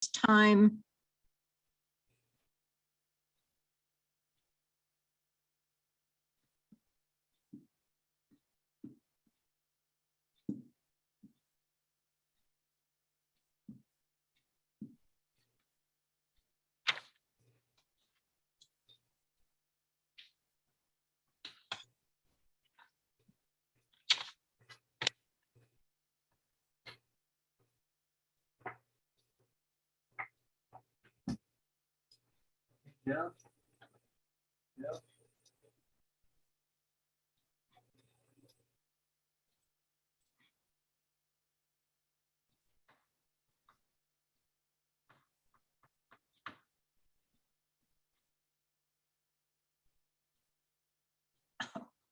time. Yeah. Yeah.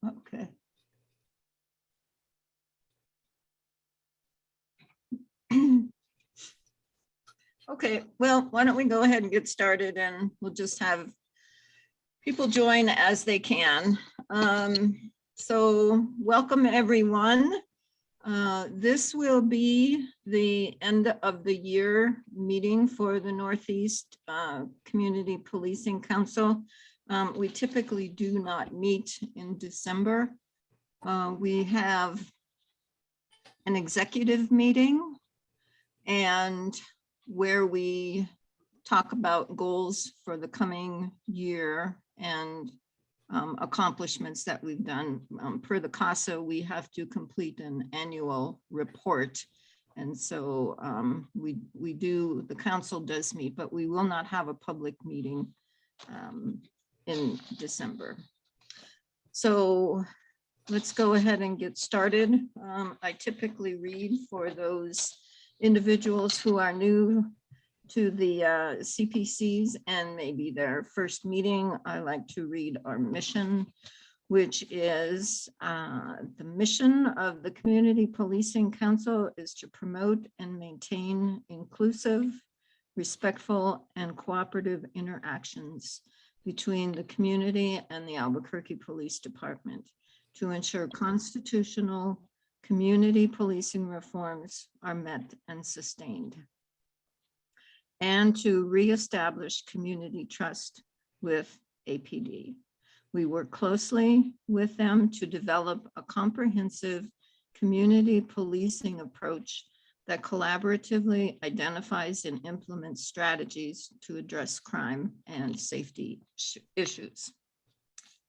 Okay. Okay, well, why don't we go ahead and get started, and we'll just have people join as they can. So welcome, everyone. This will be the end of the year meeting for the Northeast Community Policing Council. We typically do not meet in December. We have an executive meeting and where we talk about goals for the coming year and accomplishments that we've done. Per the CASA, we have to complete an annual report. And so the council does meet, but we will not have a public meeting in December. So let's go ahead and get started. I typically read for those individuals who are new to the CPCs and maybe their first meeting. I like to read our mission, which is the mission of the Community Policing Council is to promote and maintain inclusive, respectful, and cooperative interactions between the community and the Albuquerque Police Department to ensure constitutional community policing reforms are met and sustained, and to reestablish community trust with APD. We work closely with them to develop a comprehensive community policing approach that collaboratively identifies and implements strategies to address crime and safety issues.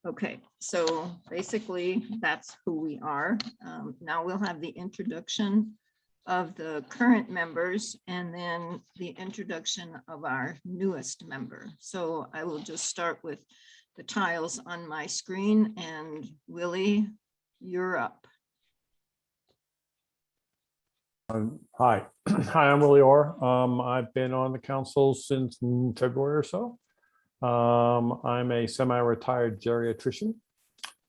Okay, so basically that's who we are. Now we'll have the introduction of the current members and then the introduction of our newest member. So I will just start with the tiles on my screen, and Willie, you're up. Hi, I'm Willie Orr. I've been on the council since February or so. I'm a semi-retired geriatrician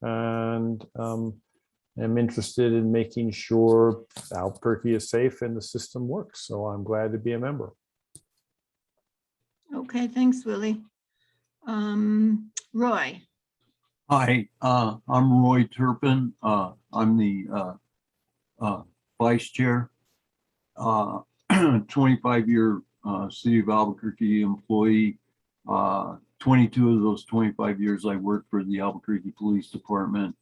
and am interested in making sure Albuquerque is safe and the system works. So I'm glad to be a member. Okay, thanks, Willie. Roy. Hi, I'm Roy Turpin. I'm the vice chair, 25-year City of Albuquerque employee. 22 of those 25 years I worked for the Albuquerque Police Department,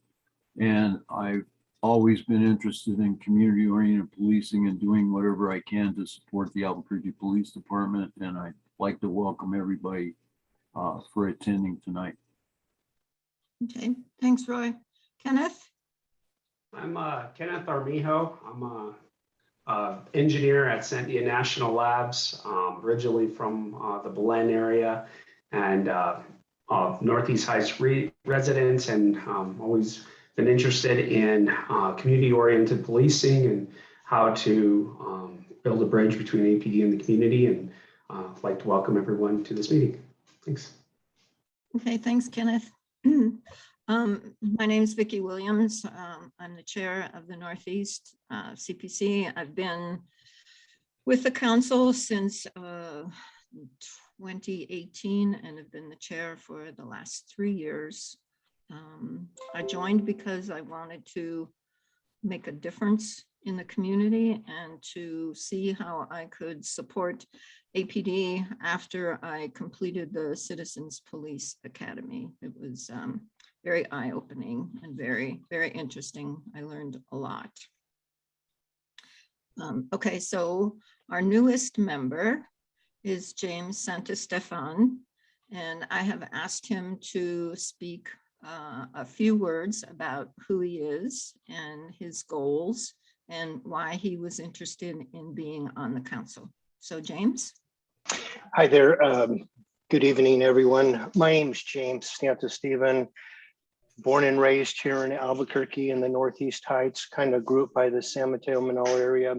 and I've always been interested in community-oriented policing and doing whatever I can to support the Albuquerque Police Department, and I'd like to welcome everybody for attending tonight. Okay, thanks, Roy. Kenneth? I'm Kenneth Armijo. I'm a engineer at Sandia National Labs, originally from the Belen area, and Northeast Heights residents, and always been interested in community-oriented policing and how to build a bridge between APD and the community, and I'd like to welcome everyone to this meeting. Thanks. Okay, thanks, Kenneth. My name is Vicki Williams. I'm the chair of the Northeast CPC. I've been with the council since 2018 and have been the chair for the last 3 years. I joined because I wanted to make a difference in the community and to see how I could support APD after I completed the Citizens Police Academy. It was very eye-opening and very, very interesting. I learned a lot. Okay, so our newest member is James Santistevan, and I have asked him to speak a few words about who he is and his goals and why he was interested in being on the council. So James. Hi there. Good evening, everyone. My name is James Santistevan, born and raised here in Albuquerque in the Northeast Heights, kind of grew up by the San Mateo Manal area.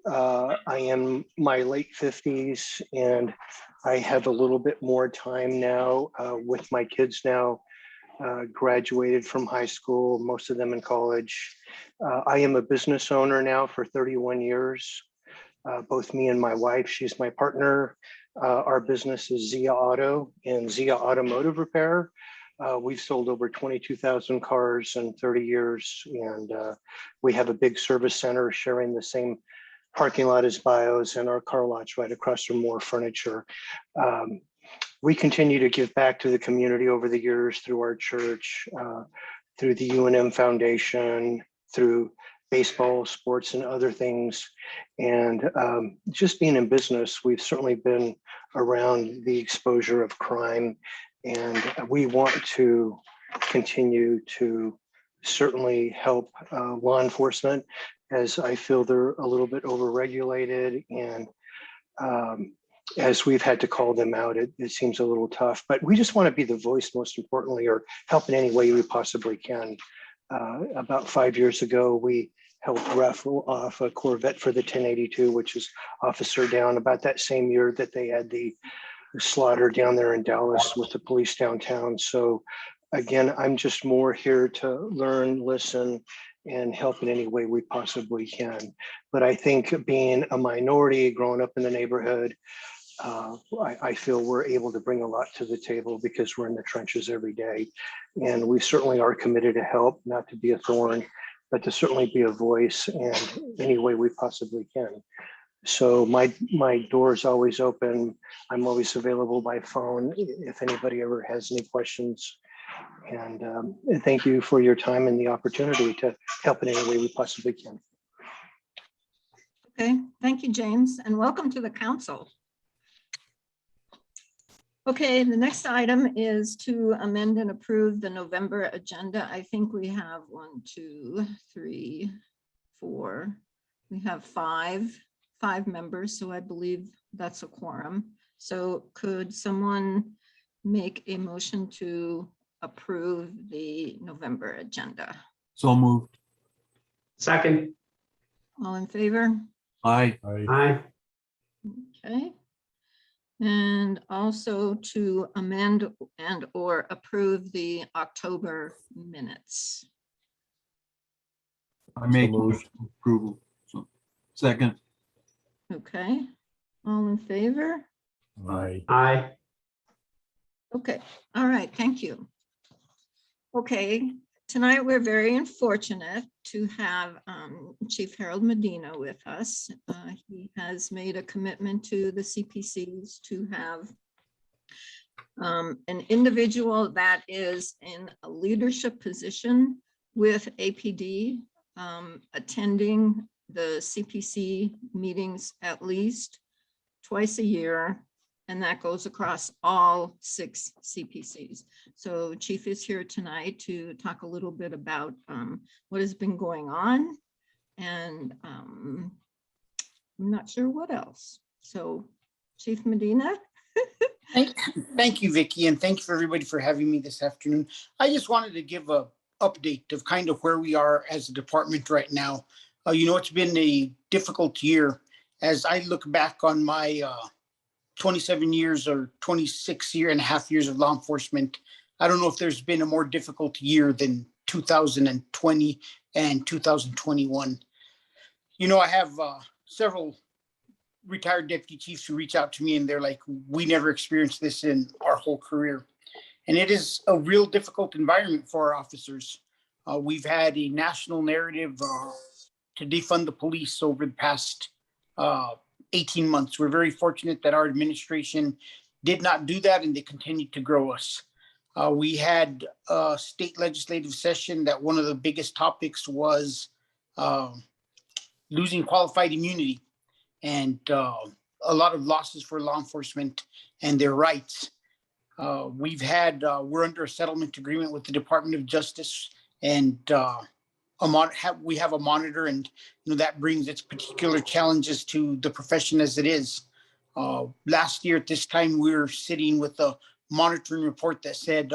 I am my late 50s and I have a little bit more time now with my kids now. Graduated from high school, most of them in college. I am a business owner now for 31 years. Both me and my wife, she's my partner. Our business is Zia Auto and Zia Automotive Repair. We've sold over 22,000 cars in 30 years, and we have a big service center sharing the same parking lot as Bios, and our car lot's right across from More Furniture. We continue to give back to the community over the years through our church, through the UNM Foundation, through baseball, sports, and other things. And just being in business, we've certainly been around the exposure of crime, and we want to continue to certainly help law enforcement, as I feel they're a little bit overregulated, and as we've had to call them out, it seems a little tough, but we just want to be the voice, most importantly, or help in any way we possibly can. About 5 years ago, we helped raffle off a Corvette for the 1082, which is officer down, about that same year that they had the slaughter down there in Dallas with the police downtown. So again, I'm just more here to learn, listen, and help in any way we possibly can. But I think being a minority, growing up in the neighborhood, I feel we're able to bring a lot to the table because we're in the trenches every day. And we certainly are committed to help, not to be a thorn, but to certainly be a voice and any way we possibly can. So my door is always open. I'm always available by phone if anybody ever has any questions. And thank you for your time and the opportunity to help in any way we possibly can. Okay, thank you, James, and welcome to the council. Okay, the next item is to amend and approve the November agenda. I think we have 1, 2, 3, 4. We have five members, so I believe that's a quorum. So could someone make a motion to approve the November agenda? So moved. Second. All in favor? Aye. Aye. Okay. And also to amend and or approve the October minutes. I make So moved. approval. So, second. Okay, all in favor? Aye. Aye. Okay, all right, thank you. Okay, tonight we're very unfortunate to have Chief Harold Medina with us. He has made a commitment to the CPCs to have an individual that is in a leadership position with APD attending the CPC meetings at least twice a year, and that goes across all 6 CPCs. So Chief is here tonight to talk a little bit about what has been going on, and I'm not sure what else. So Chief Medina. Thank you, Vicki, and thank you for everybody for having me this afternoon. I just wanted to give a update of kind of where we are as a department right now. You know, it's been a difficult year. As I look back on my 27 years or 26.5 years of law enforcement, I don't know if there's been a more difficult year than 2020 and 2021. You know, I have several retired deputy chiefs who reach out to me and they're like, we never experienced this in our whole career. And it is a real difficult environment for our officers. We've had a national narrative to defund the police over the past 18 months. We're very fortunate that our administration did not do that, and they continued to grow us. We had a state legislative session that one of the biggest topics was losing qualified immunity and a lot of losses for law enforcement and their rights. We're under a settlement agreement with the Department of Justice, and we have a monitor, and that brings its particular challenges to the profession as it is. Last year at this time, we were sitting with a monitoring report that said,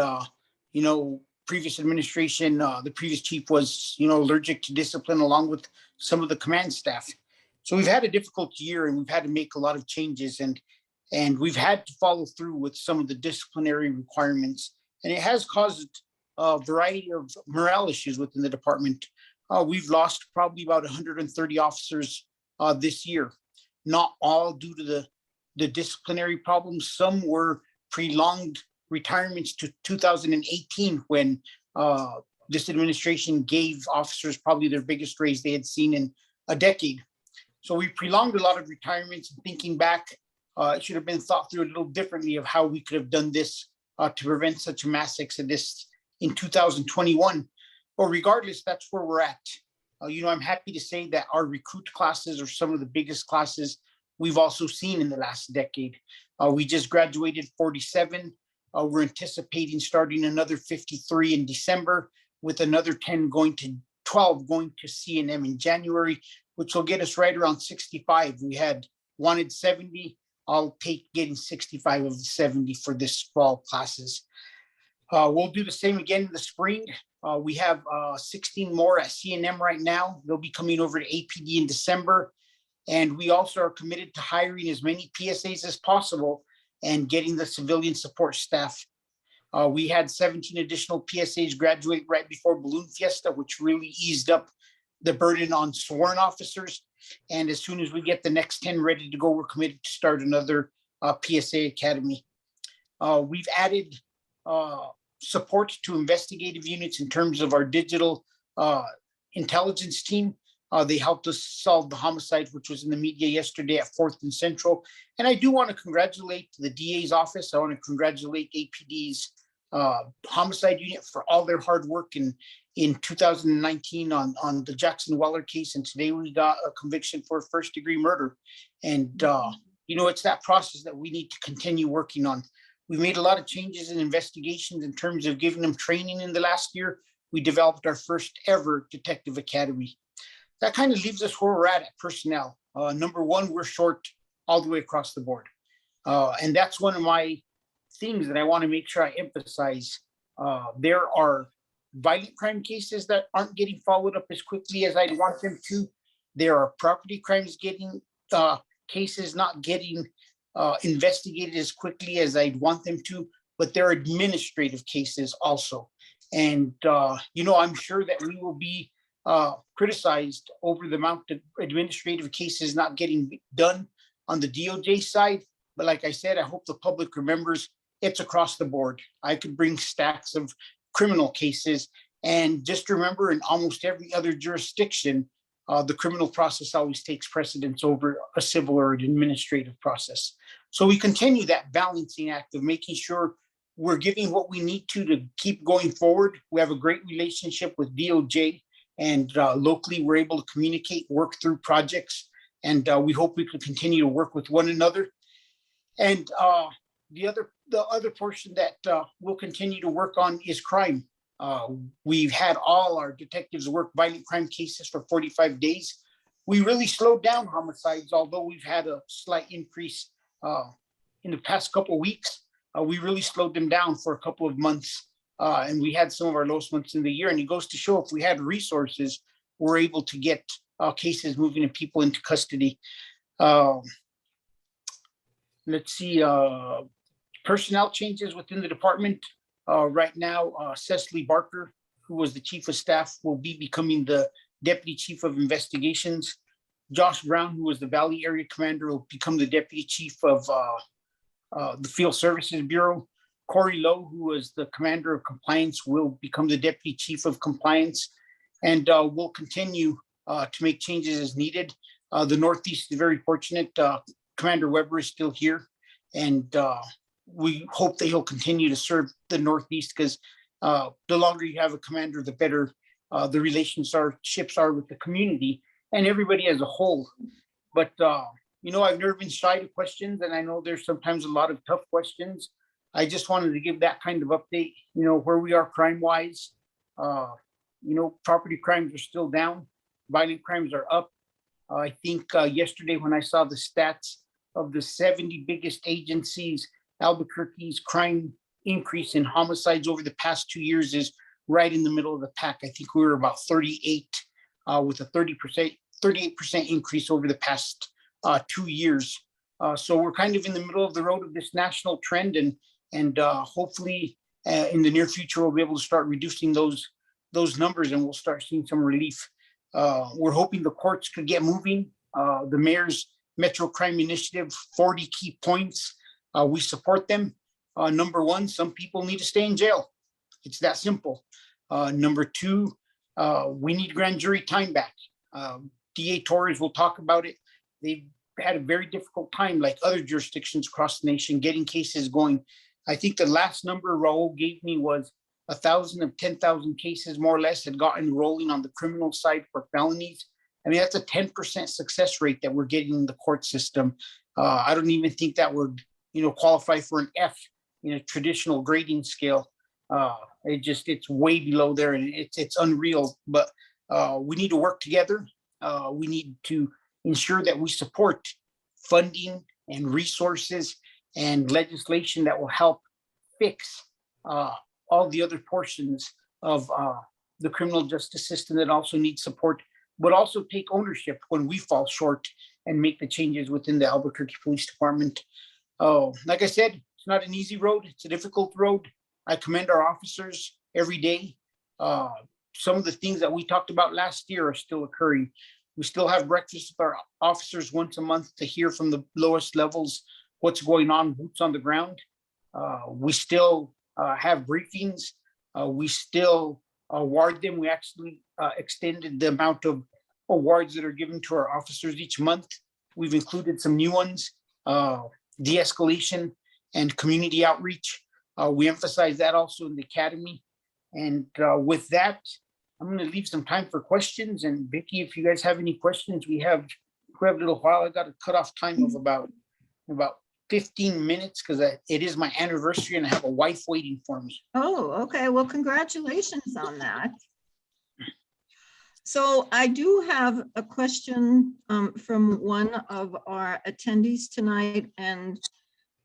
previous administration, the previous chief was, allergic to discipline along with some of the command staff. So we've had a difficult year, and we've had to make a lot of changes, and we've had to follow through with some of the disciplinary requirements. And it has caused a variety of morale issues within the department. We've lost probably about 130 officers this year, not all due to the disciplinary problems. Some were prolonged retirements to 2018 when this administration gave officers probably their biggest raise they had seen in a decade. So we prolonged a lot of retirements, and thinking back, it should have been thought through a little differently of how we could have done this to prevent such a mass exodus in 2021. But regardless, that's where we're at. I'm happy to say that our recruit classes are some of the biggest classes we've also seen in the last decade. We just graduated 47. We're anticipating starting another 53 in December, with another 12 going to C&M in January, which will get us right around 65. We had wanted 70. I'll take getting 65 of the 70 for this fall classes. We'll do the same again in the spring. We have 16 more at C&M right now. They'll be coming over to APD in December. And we also are committed to hiring as many PSAs as possible and getting the civilian support staff. We had 17 additional PSAs graduate right before Balloon Fiesta, which really eased up the burden on sworn officers. And as soon as we get the next 10 ready to go, we're committed to start another PSA Academy. We've added support to investigative units in terms of our digital intelligence team. They helped us solve the homicide, which was in the media yesterday at 4th and Central. And I do want to congratulate the DA's office. I want to congratulate APD's homicide unit for all their hard work in 2019 on the Jackson Weller case. And today we got a conviction for first-degree murder. And, it's that process that we need to continue working on. We made a lot of changes in investigations in terms of giving them training in the last year. We developed our first ever detective academy. That kind of leaves us where we're at personnel. Number one, we're short all the way across the board. And that's one of my things that I want to make sure I emphasize. There are violent crime cases that aren't getting followed up as quickly as I'd want them to. There are property crimes cases not getting investigated as quickly as I'd want them to, but there are administrative cases also. And, I'm sure that we will be criticized over the amount of administrative cases not getting done on the DOJ side. But like I said, I hope the public remembers it's across the board. I could bring stacks of criminal cases, and just remember, in almost every other jurisdiction, the criminal process always takes precedence over a civil or an administrative process. So we continue that balancing act of making sure we're giving what we need to keep going forward. We have a great relationship with DOJ, and locally we're able to communicate, work through projects, and we hope we can continue to work with one another. And the other portion that we'll continue to work on is crime. We've had all our detectives work violent crime cases for 45 days. We really slowed down homicides, although we've had a slight increase in the past couple of weeks. We really slowed them down for a couple of months, and we had some of our lowest months in the year. And it goes to show, if we had resources, we're able to get cases moving and people into custody. Let's see, personnel changes within the department. Right now, Cecily Barker, who was the chief of staff, will be becoming the deputy chief of investigations. Josh Brown, who was the Valley area commander, will become the deputy chief of the Field Services Bureau. Corey Lowe, who was the commander of compliance, will become the deputy chief of compliance. And we'll continue to make changes as needed. The Northeast is very fortunate. Commander Weber is still here, and we hope that he'll continue to serve the Northeast, because the longer you have a commander, the better the relationships are with the community and everybody as a whole. But I've never been shy to questions, and I know there's sometimes a lot of tough questions. I just wanted to give that kind of update, where we are crime-wise. Property crimes are still down. Violent crimes are up. I think yesterday when I saw the stats of the 70 biggest agencies, Albuquerque's crime increase in homicides over the past 2 years is right in the middle of the pack. I think we were about 38 with a 38% increase over the past 2 years. So we're kind of in the middle of the road of this national trend, and hopefully in the near future, we'll be able to start reducing those numbers, and we'll start seeing some relief. We're hoping the courts could get moving. The mayor's Metro Crime Initiative, 40 key points. We support them. Number one, some people need to stay in jail. It's that simple. Number two, we need grand jury time back. DA Torres will talk about it. They've had a very difficult time, like other jurisdictions across the nation, getting cases going. I think the last number Raul gave me was 1,000 of 10,000 cases, more or less, had gotten rolling on the criminal side for felonies. I mean, that's a 10% success rate that we're getting in the court system. I don't even think that would, qualify for an F in a traditional grading scale. It's way below there, and it's unreal. But we need to work together. We need to ensure that we support funding and resources and legislation that will help fix all the other portions of the criminal justice system that also need support, but also take ownership when we fall short and make the changes within the Albuquerque Police Department. Like I said, it's not an easy road. It's a difficult road. I commend our officers every day. Some of the things that we talked about last year are still occurring. We still have breakfast with our officers once a month to hear from the lowest levels what's going on, boots on the ground. We still have briefings. We still award them. We actually extended the amount of awards that are given to our officers each month. We've included some new ones, de-escalation and community outreach. We emphasize that also in the academy. And with that, I'm going to leave some time for questions. And Vicki, if you guys have any questions, we have a little while. I got a cutoff time of about 15 minutes because it is my anniversary and I have a wife waiting for me. Oh, okay. Well, congratulations on that. So I do have a question from one of our attendees tonight, and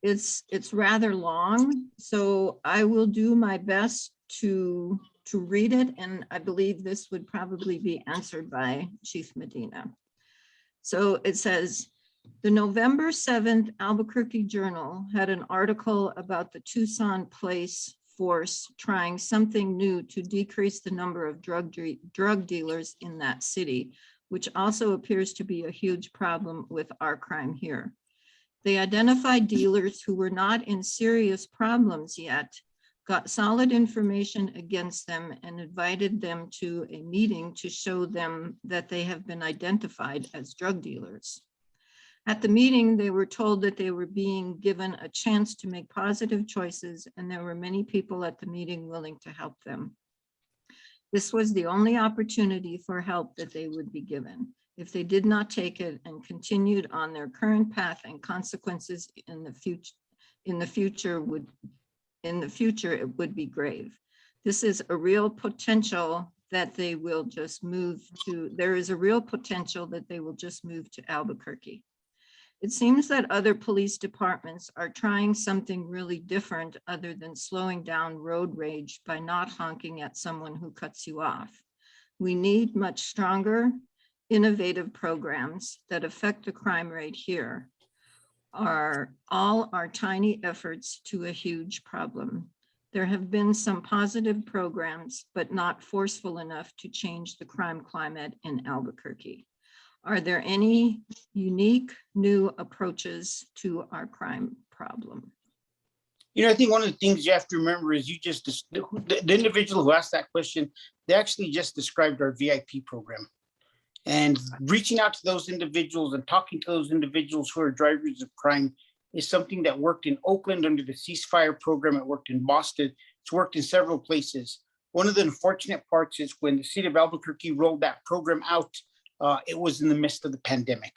it's rather long. So I will do my best to read it, and I believe this would probably be answered by Chief Medina. So it says, the November 7th Albuquerque Journal had an article about the Tucson Police Force trying something new to decrease the number of drug dealers in that city, which also appears to be a huge problem with our crime here. They identified dealers who were not in serious problems yet, got solid information against them, and invited them to a meeting to show them that they have been identified as drug dealers. At the meeting, they were told that they were being given a chance to make positive choices, and there were many people at the meeting willing to help them. This was the only opportunity for help that they would be given. If they did not take it and continued on their current path, and consequences in the future it would be grave. This is a real potential that they will just move to, there is a real potential that they will just move to Albuquerque. It seems that other police departments are trying something really different other than slowing down road rage by not honking at someone who cuts you off. We need much stronger, innovative programs that affect the crime rate here. All our tiny efforts to a huge problem. There have been some positive programs, but not forceful enough to change the crime climate in Albuquerque. Are there any unique new approaches to our crime problem? I think one of the things you have to remember is the individual who asked that question, they actually just described our VIP program. And reaching out to those individuals and talking to those individuals who are drivers of crime is something that worked in Oakland under the ceasefire program. It worked in Boston. It's worked in several places. One of the unfortunate parts is when the city of Albuquerque rolled that program out, it was in the midst of the pandemic.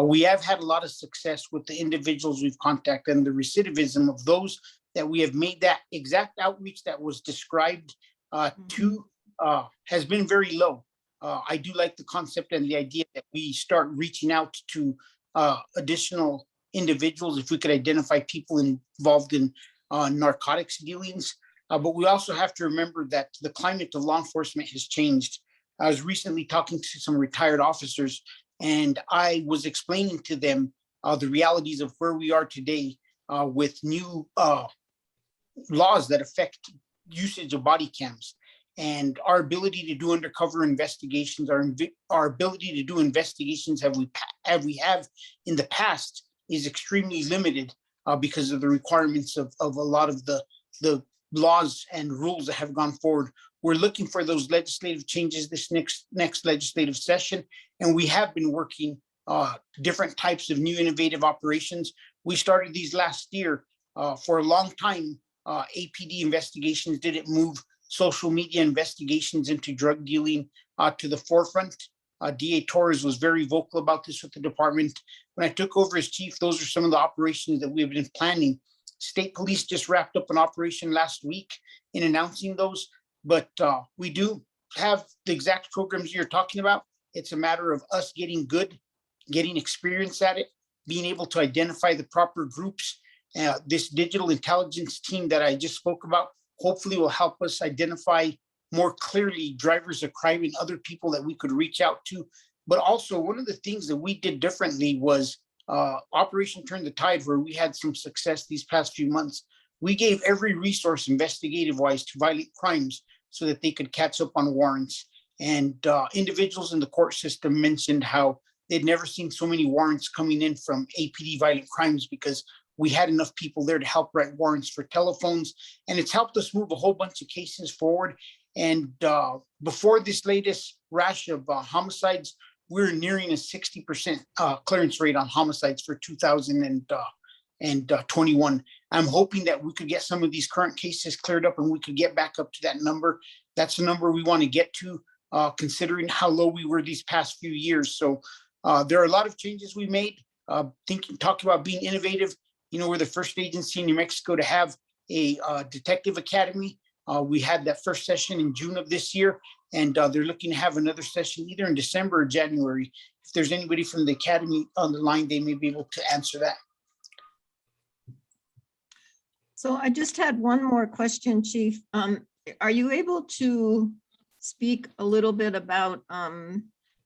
We have had a lot of success with the individuals we've contacted, and the recidivism of those that we have made that exact outreach that was described to has been very low. I do like the concept and the idea that we start reaching out to additional individuals if we could identify people involved in narcotics dealings. But we also have to remember that the climate of law enforcement has changed. I was recently talking to some retired officers, and I was explaining to them the realities of where we are today with new laws that affect usage of body cams. And our ability to do undercover investigations, our ability to do investigations we have in the past is extremely limited because of the requirements of a lot of the laws and rules that have gone forward. We're looking for those legislative changes this next legislative session, and we have been working different types of new innovative operations. We started these last year. For a long time, APD investigations didn't move social media investigations into drug dealing to the forefront. DA Torres was very vocal about this with the department. When I took over as chief, those are some of the operations that we have been planning. State Police just wrapped up an operation last week in announcing those, but we do have the exact programs you're talking about. It's a matter of us getting good, getting experience at it, being able to identify the proper groups. This digital intelligence team that I just spoke about hopefully will help us identify more clearly drivers of crime and other people that we could reach out to. But also, one of the things that we did differently was Operation Turn the Tide, where we had some success these past few months. We gave every resource investigative-wise to violent crimes so that they could catch up on warrants. And individuals in the court system mentioned how they'd never seen so many warrants coming in from APD violent crimes because we had enough people there to help write warrants for telephones, and it's helped us move a whole bunch of cases forward. And before this latest rash of homicides, we're nearing a 60% clearance rate on homicides for 2021. I'm hoping that we could get some of these current cases cleared up and we could get back up to that number. That's the number we want to get to, considering how low we were these past few years. So there are a lot of changes we made, talking about being innovative. You know, we're the first agency in New Mexico to have a detective academy. We had that first session in June of this year, and they're looking to have another session either in December or January. If there's anybody from the academy on the line, they may be able to answer that. So I just had one more question, Chief. Are you able to speak a little bit about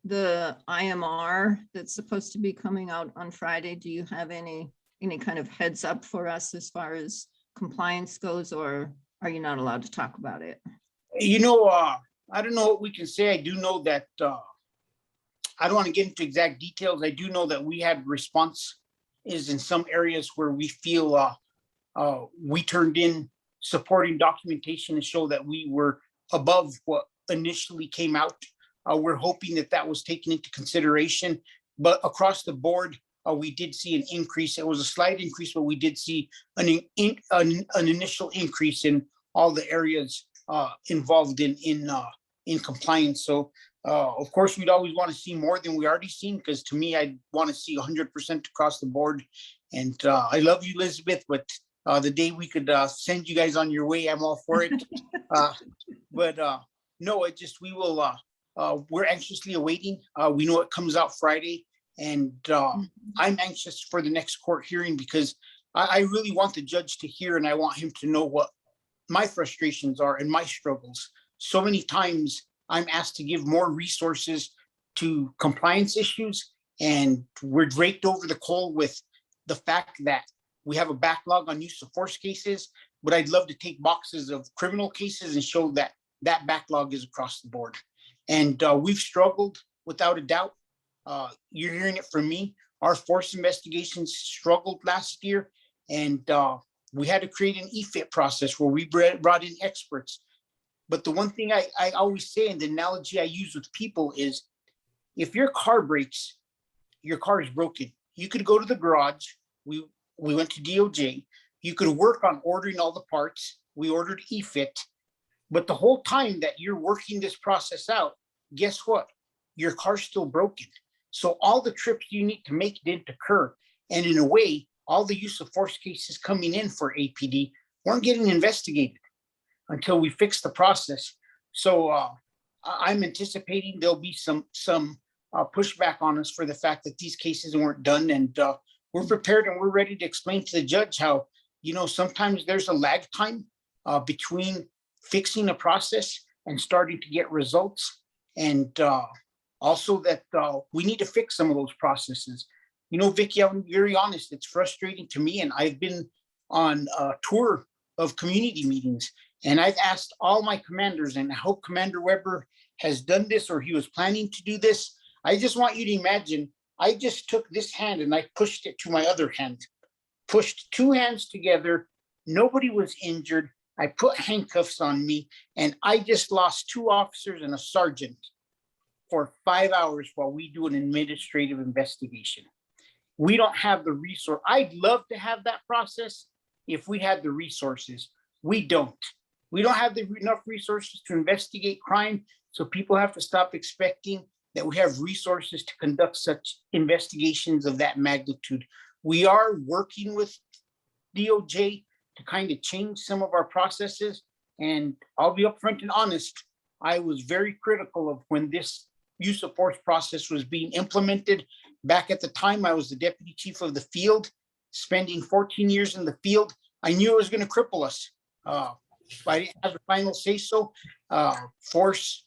the IMR that's supposed to be coming out on Friday? Do you have any kind of heads up for us as far as compliance goes, or are you not allowed to talk about it? You know, I don't know what we can say. I do know that I don't want to get into exact details. I do know that we had response is in some areas where we feel we turned in supporting documentation to show that we were above what initially came out. We're hoping that that was taken into consideration, but across the board, we did see an increase. It was a slight increase, but we did see an initial increase in all the areas involved in compliance. So, of course, we'd always want to see more than we already seen, because to me, I want to see 100% across the board. And I love you, Elizabeth, but the day we could send you guys on your way, I'm all for it. But no, it just, we will, we're anxiously awaiting. We know it comes out Friday. And I'm anxious for the next court hearing, because I really want the judge to hear, and I want him to know what my frustrations are and my struggles. So many times I'm asked to give more resources to compliance issues, and we're draped over the coal with the fact that we have a backlog on use of force cases, but I'd love to take boxes of criminal cases and show that that backlog is across the board. And we've struggled without a doubt. You're hearing it from me. Our force investigations struggled last year, and we had to create an EFIT process where we brought in experts. But the one thing I always say, and the analogy I use with people is, If your car breaks, your car is broken. You could go to the garage. We went to DOJ. You could work on ordering all the parts. We ordered EFIT. But the whole time that you're working this process out, guess what? Your car's still broken. So all the trips you need to make didn't occur. And in a way, all the use of force cases coming in for APD weren't getting investigated until we fixed the process. So I'm anticipating there'll be some pushback on us for the fact that these cases weren't done. And we're prepared and we're ready to explain to the judge how, sometimes there's a lag time between fixing a process and starting to get results. And also that we need to fix some of those processes. Vicki, I'm very honest, it's frustrating to me. And I've been on a tour of community meetings and I've asked all my commanders, and I hope Commander Weber has done this or he was planning to do this. I just want you to imagine, I just took this hand and I pushed it to my other hand, pushed two hands together. Nobody was injured. I put handcuffs on me and I just lost 2 officers and a sergeant for 5 hours while we do an administrative investigation. We don't have the resource. I'd love to have that process if we had the resources. We don't. We don't have enough resources to investigate crime. So people have to stop expecting that we have resources to conduct such investigations of that magnitude. We are working with DOJ to kind of change some of our processes. And I'll be upfront and honest, I was very critical of when this use of force process was being implemented. Back at the time, I was the deputy chief of the field, spending 14 years in the field. I knew it was going to cripple us. I didn't have the final say so. Force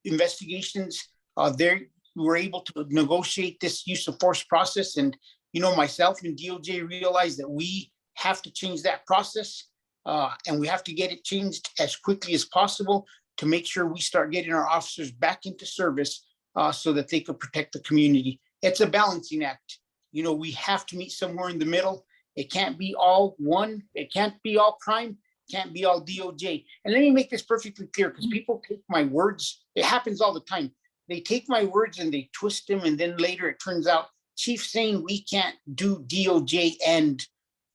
investigations, we were able to negotiate this use of force process. And, myself and DOJ realized that we have to change that process and we have to get it changed as quickly as possible to make sure we start getting our officers back into service so that they could protect the community. It's a balancing act. We have to meet somewhere in the middle. It can't be all one. It can't be all crime. It can't be all DOJ. And let me make this perfectly clear, because people take my words. It happens all the time. They take my words and they twist them. And then later it turns out Chief saying we can't do DOJ and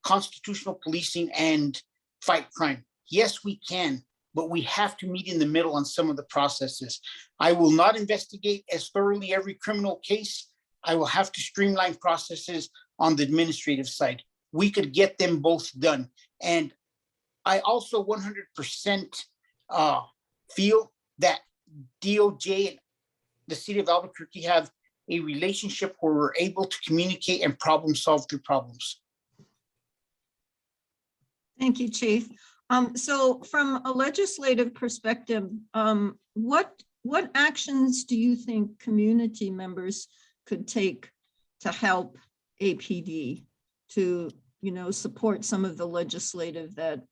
constitutional policing and fight crime. Yes, we can, but we have to meet in the middle on some of the processes. I will not investigate as thoroughly every criminal case. I will have to streamline processes on the administrative side. We could get them both done. And I also 100% feel that DOJ and the city of Albuquerque have a relationship where we're able to communicate and problem solve through problems. Thank you, Chief. So from a legislative perspective, what actions do you think community members could take to help APD to, support some of the legislature that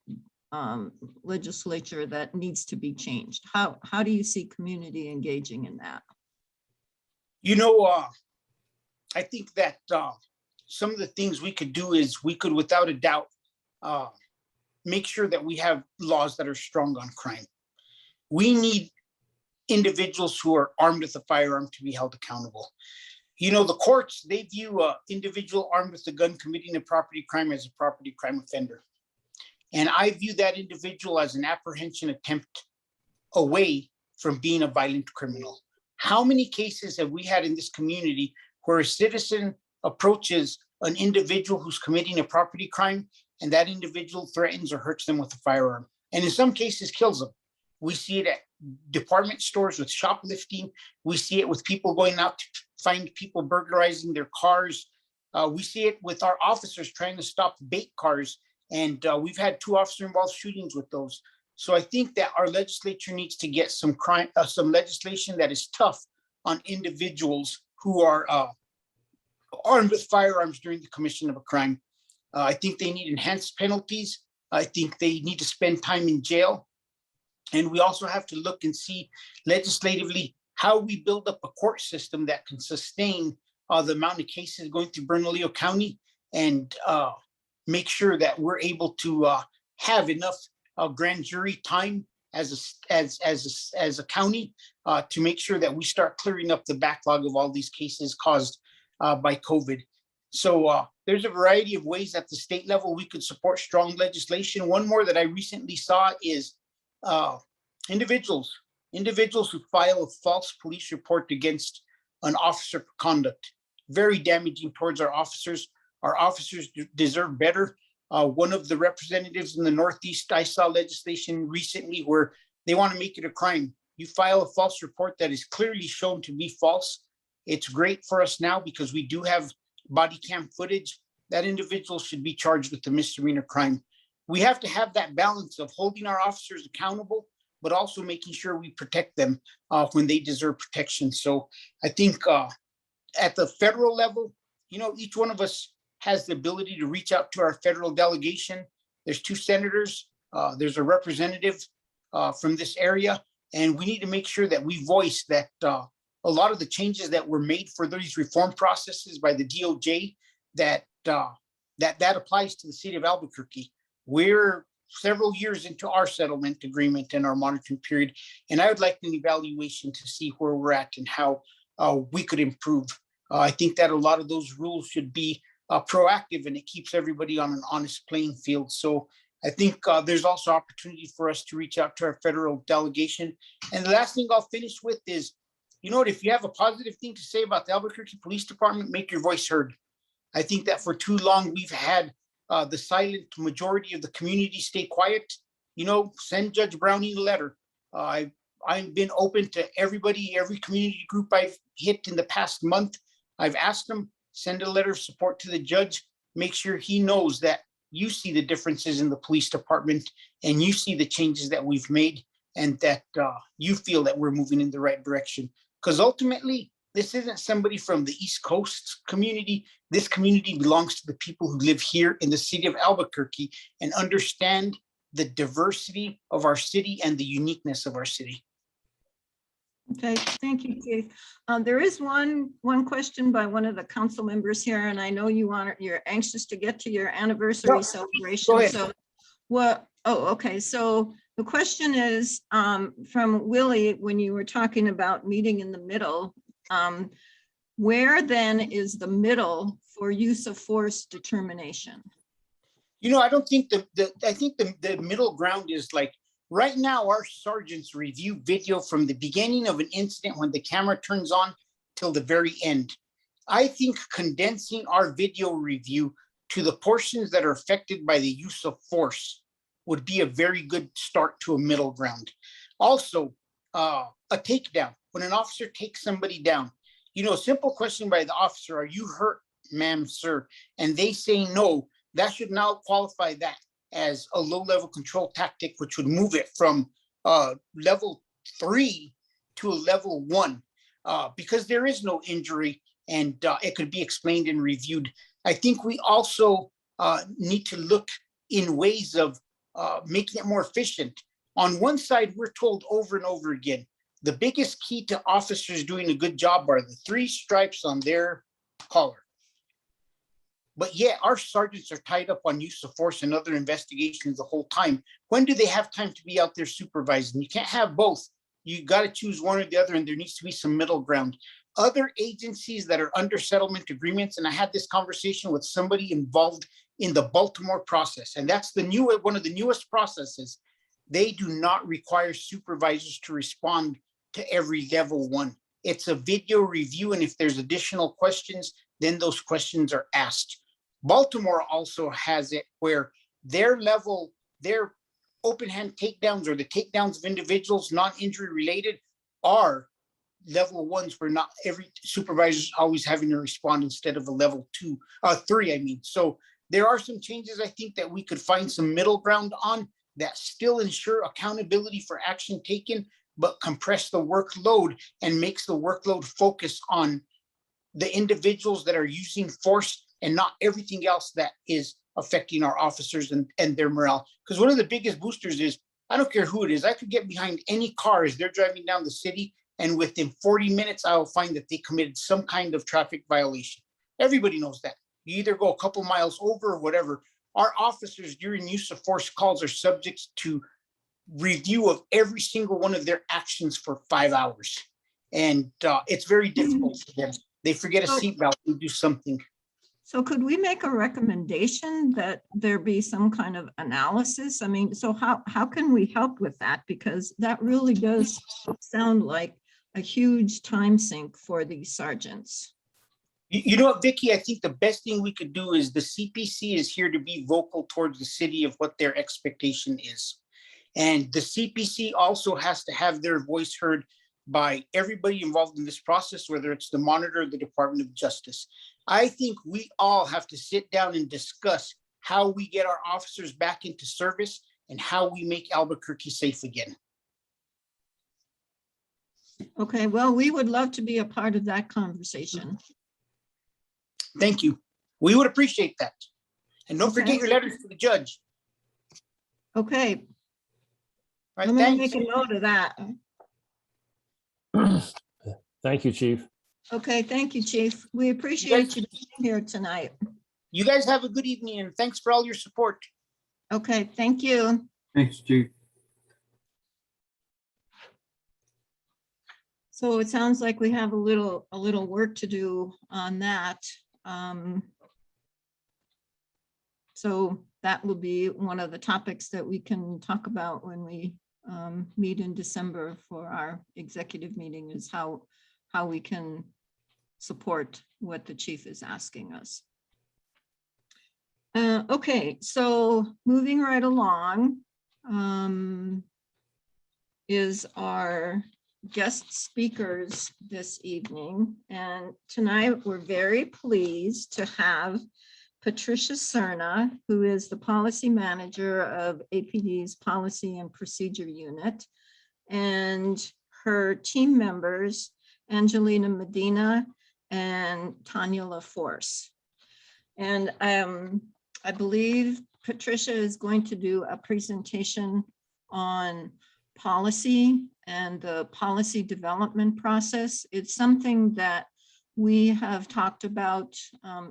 needs to be changed? How do you see community engaging in that? I think that some of the things we could do is we could, without a doubt, make sure that we have laws that are strong on crime. We need individuals who are armed with a firearm to be held accountable. The courts, they view an individual armed with a gun committing a property crime as a property crime offender. And I view that individual as an apprehension attempt away from being a violent criminal. How many cases have we had in this community where a citizen approaches an individual who's committing a property crime and that individual threatens or hurts them with a firearm, and in some cases kills them? We see it at department stores with shoplifting. We see it with people going out to find people burglarizing their cars. We see it with our officers trying to stop bait cars. And we've had 2 officer-involved shootings with those. So I think that our legislature needs to get some legislation that is tough on individuals who are armed with firearms during the commission of a crime. I think they need enhanced penalties. I think they need to spend time in jail. And we also have to look and see legislatively how we build up a court system that can sustain the amount of cases going through Bernalillo County, and make sure that we're able to have enough grand jury time as a county to make sure that we start clearing up the backlog of all these cases caused by COVID. So there's a variety of ways at the state level we could support strong legislation. One more that I recently saw is individuals who file a false police report against an officer for conduct. Very damaging towards our officers. Our officers deserve better. One of the representatives in the Northeast, I saw legislation recently where they want to make it a crime. You file a false report that is clearly shown to be false. It's great for us now because we do have body cam footage. That individual should be charged with a misdemeanor crime. We have to have that balance of holding our officers accountable, but also making sure we protect them when they deserve protection. So I think at the federal level, each one of us has the ability to reach out to our federal delegation. There's 2 senators, there's a representative from this area, and we need to make sure that we voice that a lot of the changes that were made for these reform processes by the DOJ, that applies to the city of Albuquerque. We're several years into our settlement agreement and our monitoring period, and I would like an evaluation to see where we're at and how we could improve. I think that a lot of those rules should be proactive, and it keeps everybody on an honest playing field. So I think there's also opportunity for us to reach out to our federal delegation. And the last thing I'll finish with is, if you have a positive thing to say about the Albuquerque Police Department, make your voice heard. I think that for too long, we've had the silent majority of the community stay quiet. Send Judge Browning a letter. I've been open to everybody, every community group I've hit in the past month. I've asked them, send a letter of support to the judge, make sure he knows that you see the differences in the police department and you see the changes that we've made, and that you feel that we're moving in the right direction. Because ultimately, this isn't somebody from the East Coast community. This community belongs to the people who live here in the city of Albuquerque and understand the diversity of our city and the uniqueness of our city. Okay, thank you, Chief. There is one question by one of the council members here, and I know you're anxious to get to your anniversary celebration. Go ahead. So okay. So the question is from Willie, when you were talking about meeting in the middle, where then is the middle for use of force determination? I don't think I think the middle ground is like, right now, our sergeants review video from the beginning of an incident when the camera turns on till the very end. I think condensing our video review to the portions that are affected by the use of force would be a very good start to a middle ground. Also, a takedown. When an officer takes somebody down, a simple question by the officer, "Are you hurt, ma'am, sir?" And they say no, that should now qualify that as a low-level control tactic, which would move it from level 3 to a level 1, because there is no injury and it could be explained and reviewed. I think we also need to look in ways of making it more efficient. On one side, we're told over and over again, the biggest key to officers doing a good job are the 3 stripes on their collar. But yet our sergeants are tied up on use of force and other investigations the whole time. When do they have time to be out there supervising? You can't have both. You got to choose one or the other, and there needs to be some middle ground. Other agencies that are under settlement agreements, and I had this conversation with somebody involved in the Baltimore process, and that's one of the newest processes. They do not require supervisors to respond to every level 1. It's a video review, and if there's additional questions, then those questions are asked. Baltimore also has it where their open hand takedowns, or the takedowns of individuals non-injury related, are level 1s, where not every supervisor is always having to respond instead of a level 3, I mean. So there are some changes I think that we could find some middle ground on that still ensure accountability for action taken, but compress the workload and makes the workload focus on the individuals that are using force and not everything else that is affecting our officers and their morale. Because one of the biggest boosters is, I don't care who it is, I could get behind any car as they're driving down the city, and within 40 minutes, I will find that they committed some kind of traffic violation. Everybody knows that. You either go a couple miles over or whatever. Our officers during use of force calls are subject to review of every single one of their actions for 5 hours. And it's very difficult for them. They forget a seatbelt and do something. So could we make a recommendation that there be some kind of analysis? I mean, so how can we help with that? Because that really does sound like a huge time sink for these sergeants. You know what, Vicki, I think the best thing we could do is the CPC is here to be vocal towards the city of what their expectation is. And the CPC also has to have their voice heard by everybody involved in this process, whether it's the monitor or the Department of Justice. I think we all have to sit down and discuss how we get our officers back into service and how we make Albuquerque safe again. Okay, well, we would love to be a part of that conversation. Thank you. We would appreciate that. And don't Okay. forget your letters to the judge. Okay, All right, let me thanks. make a note of that. Thank you, Chief. Okay, thank you, Chief. We appreciate you being here tonight. You guys have a good evening and thanks for all your support. Okay, thank you. Thanks, Chief. So it sounds like we have a little work to do on that. So that will be one of the topics that we can talk about when we meet in December for our executive meeting, is how we can support what the chief is asking us. Okay, so moving right along is our guest speakers this evening. And tonight we're very pleased to have Patricia Serna, who is the policy manager of APD's Policy and Procedure Unit, and her team members, Angelina Medina and Tanya La Force. And I believe Patricia is going to do a presentation on policy and the policy development process. It's something that we have talked about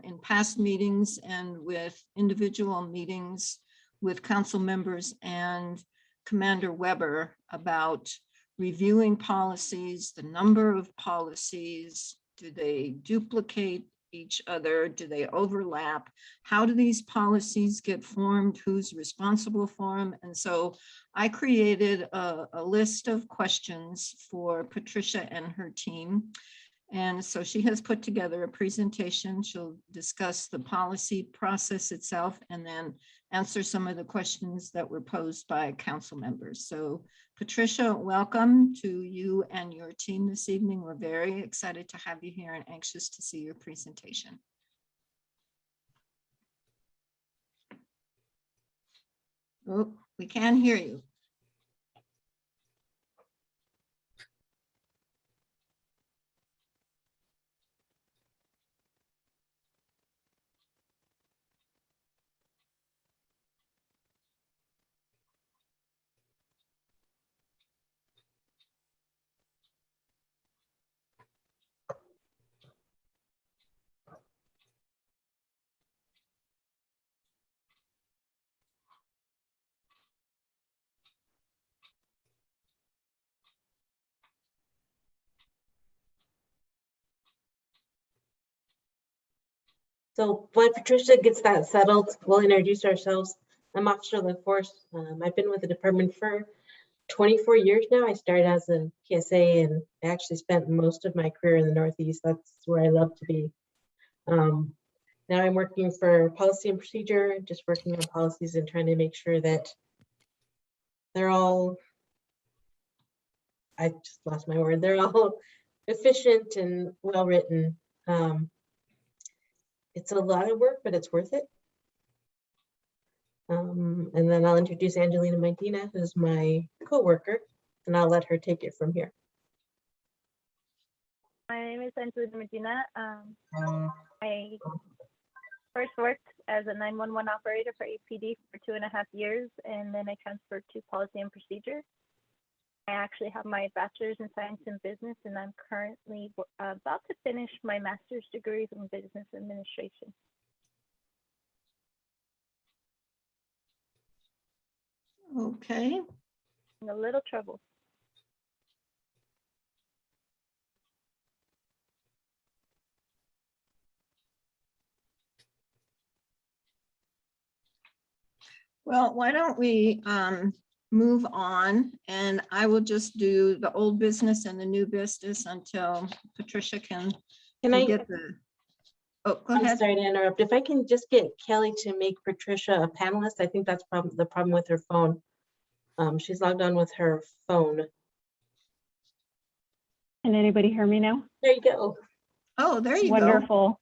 in past meetings and with individual meetings with council members and Commander Weber about reviewing policies, the number of policies, do they duplicate each other, do they overlap, how do these policies get formed, who's responsible for them? And so I created a list of questions for Patricia and her team. And so she has put together a presentation. She'll discuss the policy process itself and then answer some of the questions that were posed by council members. So Patricia, welcome to you and your team this evening. We're very excited to have you here and anxious to see your presentation. Oh, we can't hear you. So while Patricia gets that settled, we'll introduce ourselves. I'm Officer La Force. I've been with the department for 24 years now. I started as a PSA and I actually spent most of my career in the Northeast. That's where I love to be. Now I'm working for Policy and Procedure, just working on policies and trying to make sure that they're all, I just lost my word, they're all efficient and well-written. It's a lot of work, but it's worth it. And then I'll introduce Angelina Medina, who's my co-worker, and I'll let her take it from here. My name is Angelina Medina. I first worked as a 911 operator for APD for 2.5 years, and then I transferred to Policy and Procedure. I actually have my bachelor's in science and business, and I'm currently about to finish my master's degree in business administration. Okay. a little trouble. Well, why don't we move on, and I will just do the old business and the new business until Patricia can Can I, get the, oh, go I'm ahead. sorry to interrupt. If I can just get Kelly to make Patricia a panelist, I think that's the problem with her phone. She's logged on with her phone. Can anybody hear me now? There you go. Oh, there you go. Wonderful.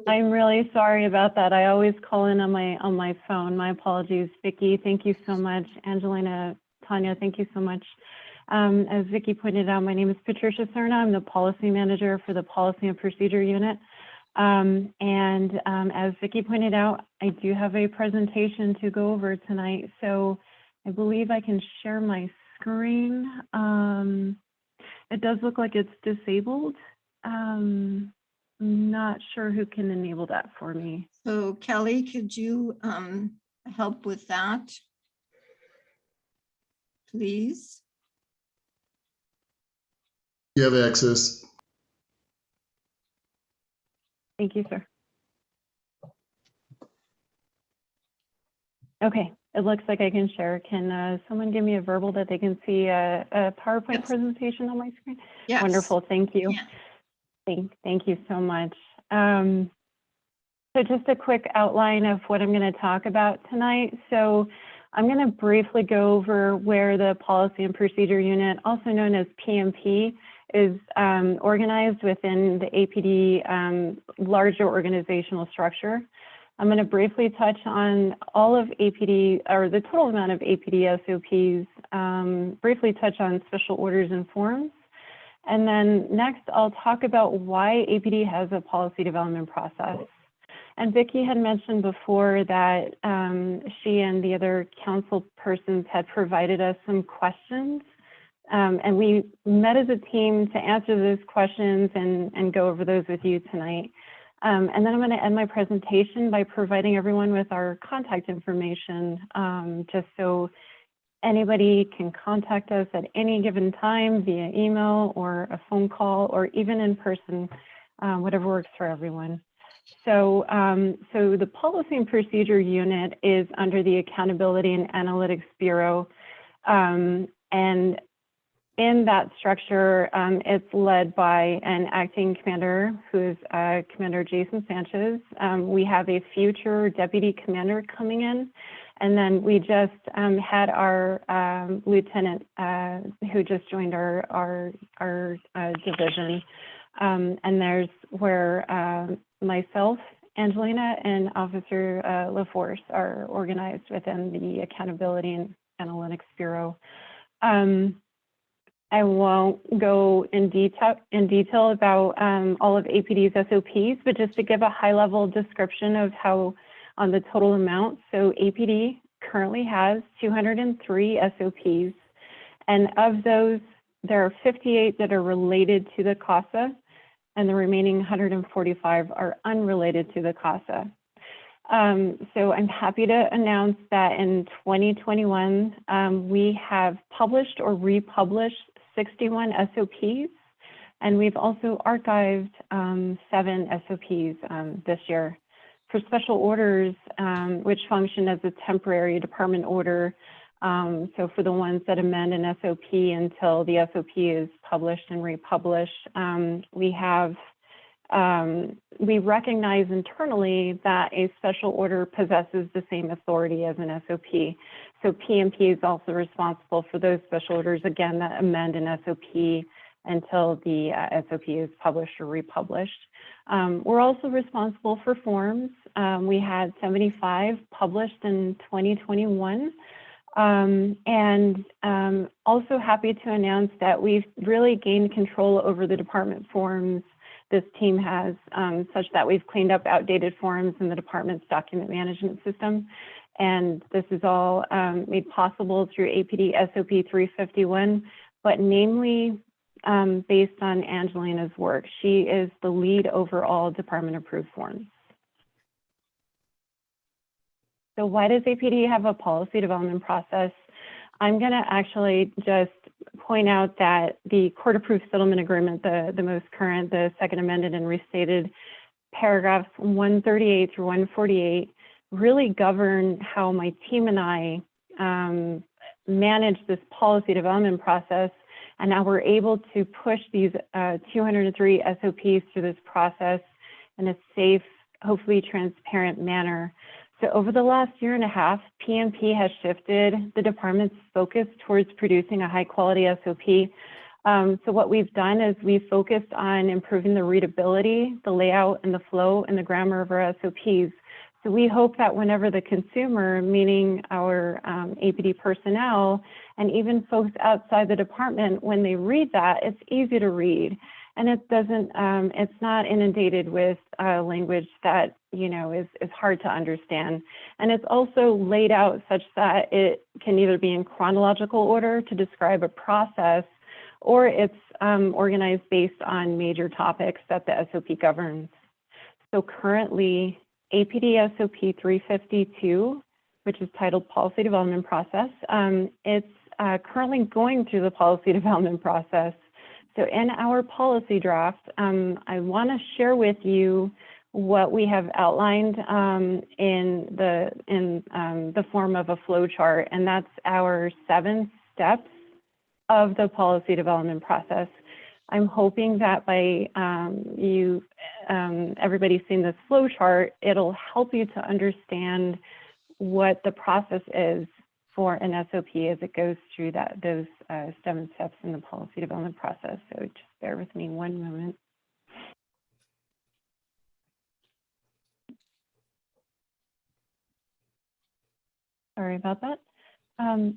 I'm really sorry about that. I always call in on my phone. My apologies. Vicki, thank you so much. Angelina, Tanya, thank you so much. As Vicki pointed out, my name is Patricia Serna. I'm the policy manager for the Policy and Procedure Unit. As Vicki pointed out, I do have a presentation to go over tonight. So I believe I can share my screen. It does look like it's disabled. I'm not sure who can enable that for me. So Kelly, could you help with that? Please. You have access. Thank you, sir. Okay, it looks like I can share. Can someone give me a verbal that they can see a PowerPoint presentation on my screen? Yes. Wonderful, thank you. Yeah. Thank you so much. So just a quick outline of what I'm going to talk about tonight. So I'm going to briefly go over where the Policy and Procedure Unit, also known as PMP, is organized within the APD larger organizational structure. I'm going to briefly touch on all of APD, or the total amount of APD SOPs, briefly touch on special orders and forms. And then next, I'll talk about why APD has a policy development process. And Vicki had mentioned before that she and the other council persons had provided us some questions. And we met as a team to answer those questions and go over those with you tonight. And then I'm going to end my presentation by providing everyone with our contact information, just so anybody can contact us at any given time via email or a phone call or even in person, whatever works for everyone. So, so the Policy and Procedure Unit is under the Accountability and Analytics Bureau. And in that structure, it's led by an acting commander who is Commander Jason Sanchez. We have a future deputy commander coming in. And then we just had our lieutenant who just joined our division. And there's where myself, Angelina, and Officer La Force are organized within the Accountability and Analytics Bureau. I won't go in detail about all of APD's SOPs, but just to give a high-level description of how on the total amount. So APD currently has 203 SOPs, and of those, there are 58 that are related to the CASA, and the remaining 145 are unrelated to the CASA. So I'm happy to announce that in 2021, we have published or republished 61 SOPs, and we've also archived 7 SOPs this year. For special orders, which function as a temporary department order, so for the ones that amend an SOP until the SOP is published and republished, we recognize internally that a special order possesses the same authority as an SOP. So PMP is also responsible for those special orders, again, that amend an SOP until the SOP is published or republished. We're also responsible for forms. We had 75 published in 2021. And also happy to announce that we've really gained control over the department forms this team has, such that we've cleaned up outdated forms in the department's document management system. And this is all made possible through APD SOP 351, but namely based on Angelina's work. She is the lead over all department approved forms. So why does APD have a policy development process? I'm going to actually just point out that the court-approved settlement agreement, the most current, the second amended and restated paragraphs 138 through 148 really govern how my team and I manage this policy development process, and now we're able to push these 203 SOPs through this process in a safe, hopefully transparent manner. So over the last year and a half, PMP has shifted the department's focus towards producing a high quality SOP. So what we've done is we've focused on improving the readability, the layout, and the flow and the grammar of our SOPs. So we hope that whenever the consumer, meaning our APD personnel, and even folks outside the department, when they read that, it's easy to read. And it doesn't, it's not inundated with language that, you know, is hard to understand. And it's also laid out such that it can either be in chronological order to describe a process, or it's organized based on major topics that the SOP governs. So currently, APD SOP 352, which is titled Policy Development Process, it's currently going through the policy development process. So in our policy draft, I want to share with you what we have outlined in the form of a flow chart, and that's our 7 steps of the policy development process. I'm hoping that by everybody seeing this flow chart, it'll help you to understand what the process is for an SOP as it goes through those 7 steps in the policy development process. So just bear with me one moment. Sorry about that.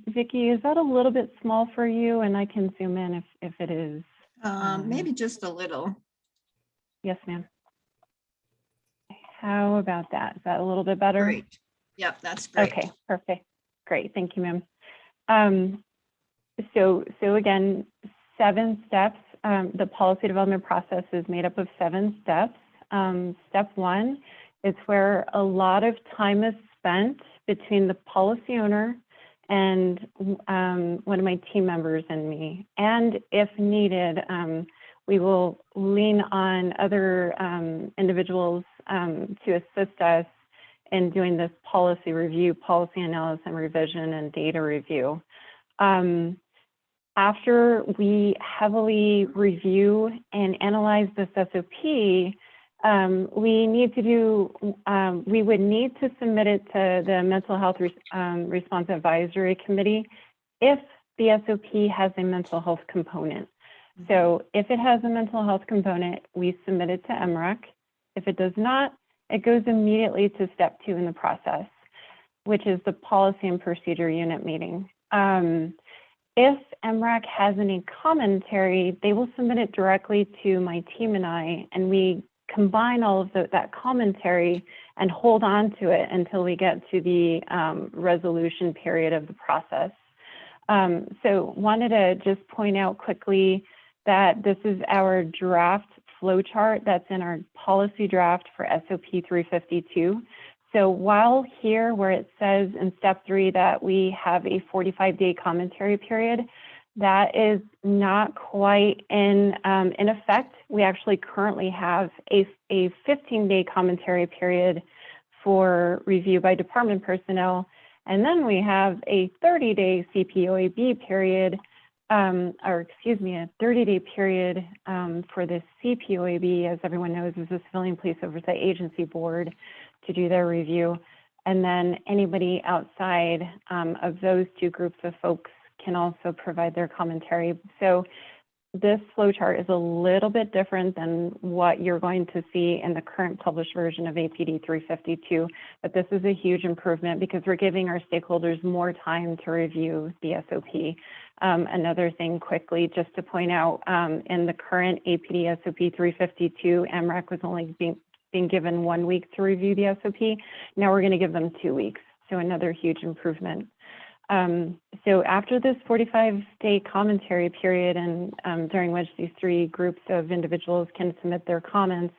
Vicki, is that a little bit small for you? And I can zoom in if it is. Maybe just a little. Yes, ma'am. How about that? Is that a little bit better? Great. Yep, that's great. Okay, perfect. Great, thank you, ma'am. So again, 7 steps. The policy development process is made up of 7 steps. Step 1 is where a lot of time is spent between the policy owner and one of my team members and me. And if needed, we will lean on other individuals to assist us in doing this policy review, policy analysis and revision, and data review. After we heavily review and analyze this SOP, we would need to submit it to the Mental Health Response Advisory Committee if the SOP has a mental health component. So if it has a mental health component, we submit it to MRAC. If it does not, it goes immediately to step 2 in the process, which is the Policy and Procedure Unit meeting. If MRAC has any commentary, they will submit it directly to my team and I, and we combine all of that commentary and hold on to it until we get to the resolution period of the process. So wanted to just point out quickly that this is our draft flow chart that's in our policy draft for SOP 352. So while here where it says in step 3 that we have a 45-day commentary period, that is not quite in effect. We actually currently have a 15-day commentary period for review by department personnel. And then we have a 30-day CPOAB period, or excuse me, a 30-day period for the CPOAB, as everyone knows, is the Civilian Police Oversight Agency Board, to do their review. And then anybody outside of those 2 groups of folks can also provide their commentary. So this flowchart is a little bit different than what you're going to see in the current published version of APD 352, but this is a huge improvement because we're giving our stakeholders more time to review the SOP. Another thing quickly, just to point out, in the current APD SOP 352, MRAC was only being given 1 week to review the SOP. Now we're going to give them 2 weeks, so another huge improvement. So after this 45-day commentary period, and during which these 3 groups of individuals can submit their comments,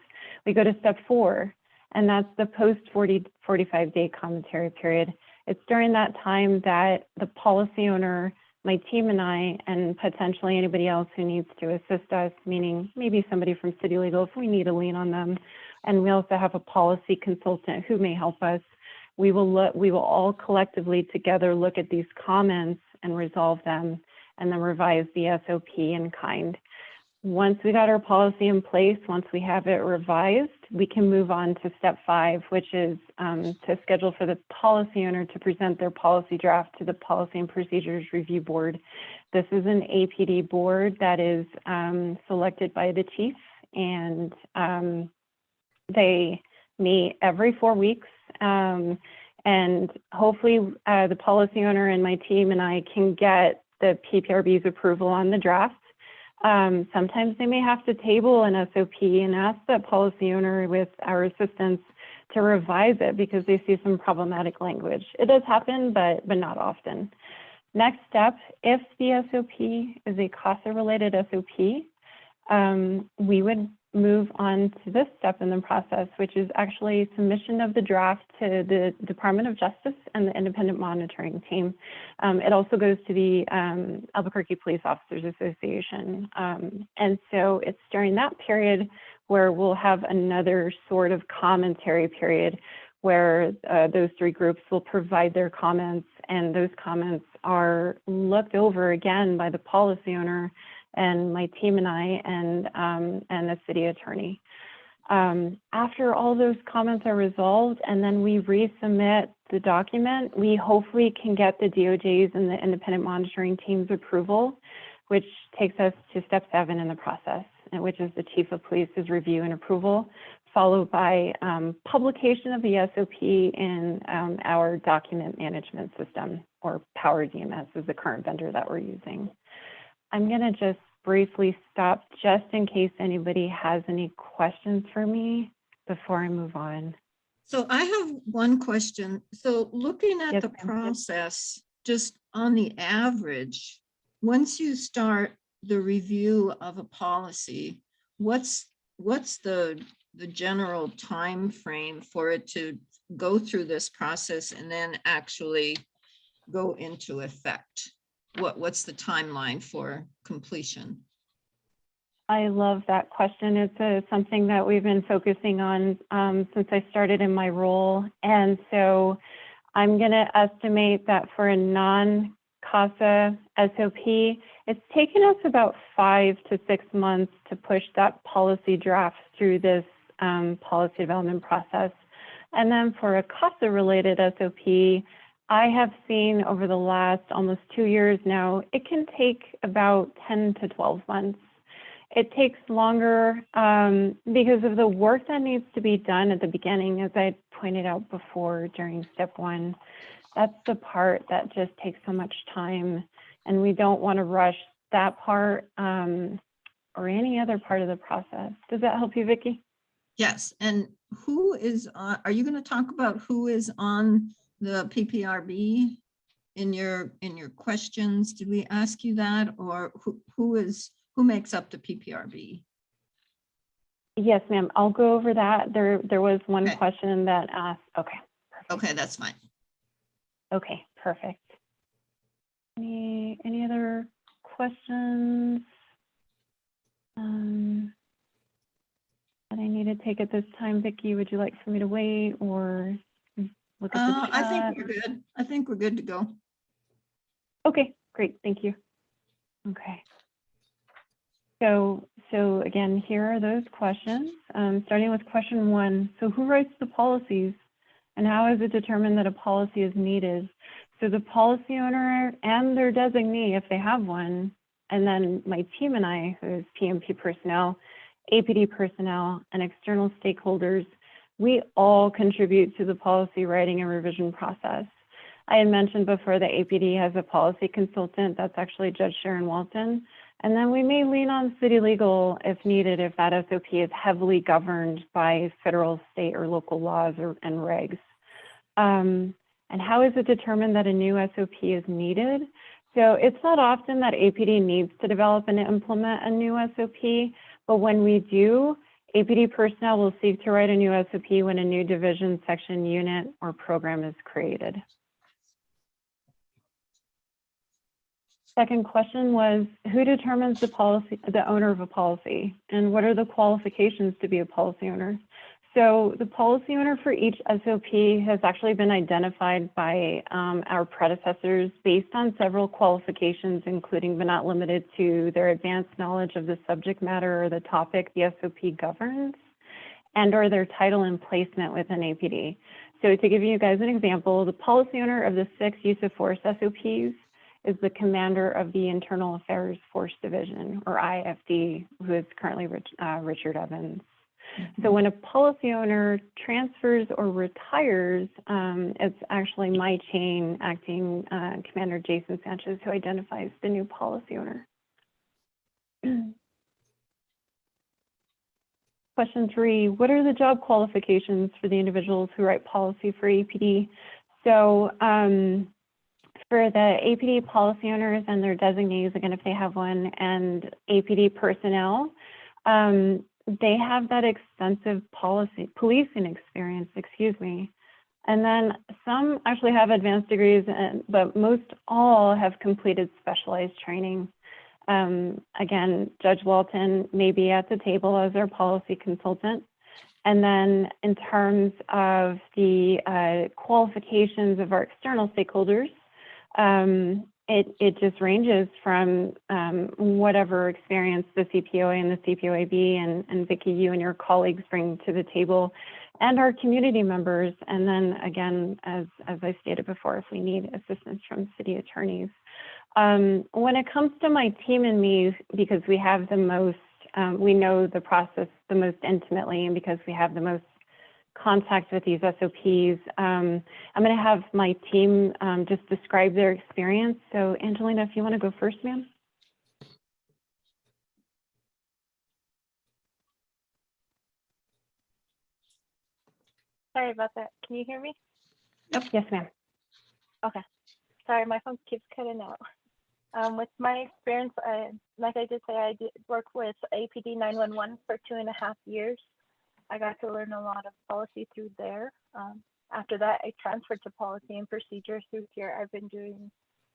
we go to step 4, and that's the post 45-day commentary period. It's during that time that the policy owner, my team and I, and potentially anybody else who needs to assist us, meaning maybe somebody from city legal if we need a lien on them, and we also have a policy consultant who may help us. We will all collectively together look at these comments and resolve them, and then revise the SOP in kind. Once we got our policy in place, once we have it revised, we can move on to step 5, which is to schedule for the policy owner to present their policy draft to the Policy and Procedures Review Board. This is an APD board that is selected by the chief, and they meet every 4 weeks. And hopefully the policy owner and my team and I can get the PPRB's approval on the draft. Sometimes they may have to table an SOP and ask that policy owner with our assistance to revise it because they see some problematic language. It does happen, but not often. Next step, if the SOP is a CASA-related SOP, we would move on to this step in the process, which is actually submission of the draft to the Department of Justice and the Independent Monitoring Team. It also goes to the Albuquerque Police Officers Association. And so it's during that period where we'll have another sort of commentary period where those 3 groups will provide their comments, and those comments are looked over again by the policy owner and my team and I, and the city attorney. After all those comments are resolved and then we resubmit the document, we hopefully can get the DOJ's and the independent monitoring team's approval, which takes us to step 7 in the process, which is the chief of police's review and approval, followed by publication of the SOP in our document management system, or Power DMS is the current vendor that we're using. I'm going to just briefly stop just in case anybody has any questions for me before I move on. So I have one question. So looking at Yes, the ma'am. process, just on the average, once you start the review of a policy, what's the general time frame for it to go through this process and then actually go into effect? What's the timeline for completion? I love that question. It's something that we've been focusing on since I started in my role. And so I'm going to estimate that for a non-CASA SOP, it's taken us about 5 to 6 months to push that policy draft through this policy development process. And then for a CASA-related SOP, I have seen over the last almost 2 years now, it can take about 10 to 12 months. It takes longer because of the work that needs to be done at the beginning, as I pointed out before during step 1. That's the part that just takes so much time, and we don't want to rush that part or any other part of the process. Does that help you, Vicki? Yes, and who is on, are you going to talk about who is on the PPRB in your questions? Did we ask you that, or who makes up the PPRB? Yes, ma'am. I'll go over that. There was one Okay. question that asked. Okay. Perfect. Okay, that's fine. Okay, perfect. Any other questions that I need to take at this time, Vicki? Would you like for me to wait or look at the chat? I think we're good. I think we're good to go. Okay, great. Thank you. Okay. So again, here are those questions. Starting with question 1. So who writes the policies and how is it determined that a policy is needed? So the policy owner and their designee, if they have one, and then my team and I, who is PMP personnel, APD personnel, and external stakeholders, we all contribute to the policy writing and revision process. I had mentioned before that APD has a policy consultant. That's actually Judge Sharon Walton. And then we may lean on city legal if needed, if that SOP is heavily governed by federal, state, or local laws and regs. And how is it determined that a new SOP is needed? So it's not often that APD needs to develop and implement a new SOP, but when we do, APD personnel will seek to write a new SOP when a new division, section, unit, or program is created. Second question was, who determines the owner of a policy, and what are the qualifications to be a policy owner? So the policy owner for each SOP has actually been identified by our predecessors based on several qualifications, including but not limited to their advanced knowledge of the subject matter or the topic the SOP governs, and or their title and placement within APD. So to give you guys an example, the policy owner of the 6 use of force SOPs is the commander of the Internal Affairs Force Division, or IFD, who is currently Richard Evans. So when a policy owner transfers or retires, it's actually my chain acting Commander Jason Sanchez who identifies the new policy owner. Question 3, what are the job qualifications for the individuals who write policy for APD? So for the APD policy owners and their designees, again, if they have one, and APD personnel, they have that extensive policing experience, and then some actually have advanced degrees, but most all have completed specialized training. Again, Judge Walton may be at the table as our policy consultant. And then in terms of the qualifications of our external stakeholders, it just ranges from whatever experience the CPOA and the CPOAB and Vicki, you and your colleagues bring to the table, and our community members. And then again, as I stated before, if we need assistance from city attorneys. When it comes to my team and me, because we have the most, we know the process the most intimately, and because we have the most contact with these SOPs, I'm going to have my team just describe their experience. So Angelina, if you want to go first, ma'am. Sorry about that. Can you hear me? Yep. Yes, ma'am. Okay. Sorry, my phone keeps cutting out. With my experience, like I did say, I did work with APD 911 for 2.5 years. I got to learn a lot of policy through there. After that, I transferred to policy and procedure. Through here, I've been doing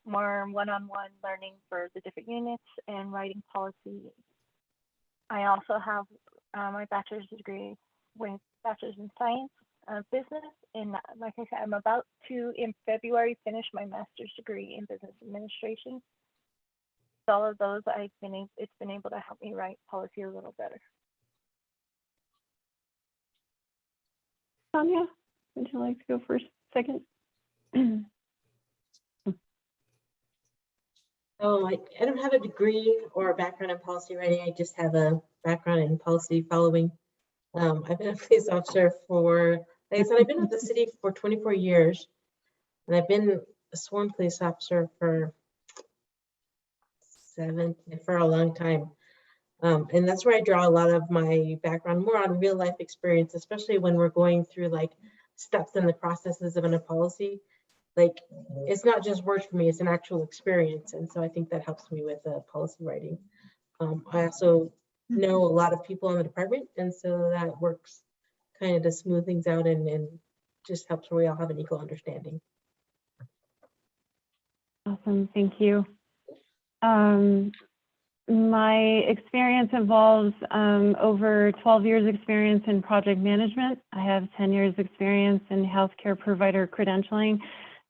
more one-on-one learning for the different units and writing policy. I also have my bachelor's degree with bachelor's in science business. And like I said, I'm about to, in February, finish my master's degree in business administration. So all of those, it's been able to help me write policy a little better. Tanya, would you like to go first, second? Oh, I don't have a degree or a background in policy writing. I just have a background in policy following. I've been a police officer for, like I said, I've been with the city for 24 years, and I've been a sworn police officer for a long time. And that's where I draw a lot of my background, more on real life experience, especially when we're going through like steps in the processes of a policy. Like, it's not just words for me, it's an actual experience. And so I think that helps me with policy writing. I also know a lot of people in the department, and so that works kind of to smooth things out and just helps where we all have an equal understanding. Awesome, thank you. My experience involves over 12 years experience in project management. I have 10 years experience in healthcare provider credentialing.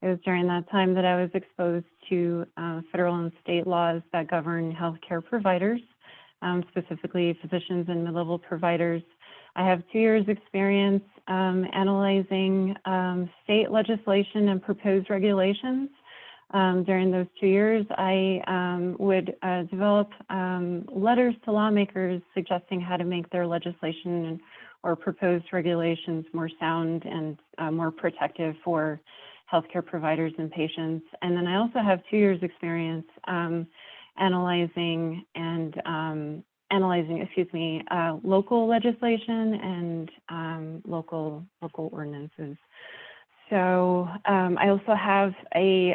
It was during that time that I was exposed to federal and state laws that govern healthcare providers, specifically physicians and mid-level providers. I have 2 years experience analyzing state legislation and proposed regulations. During those 2 years, I would develop letters to lawmakers suggesting how to make their legislation or proposed regulations more sound and more protective for healthcare providers and patients. And then I also have 2 years experience analyzing, local legislation and local ordinances. So I also have a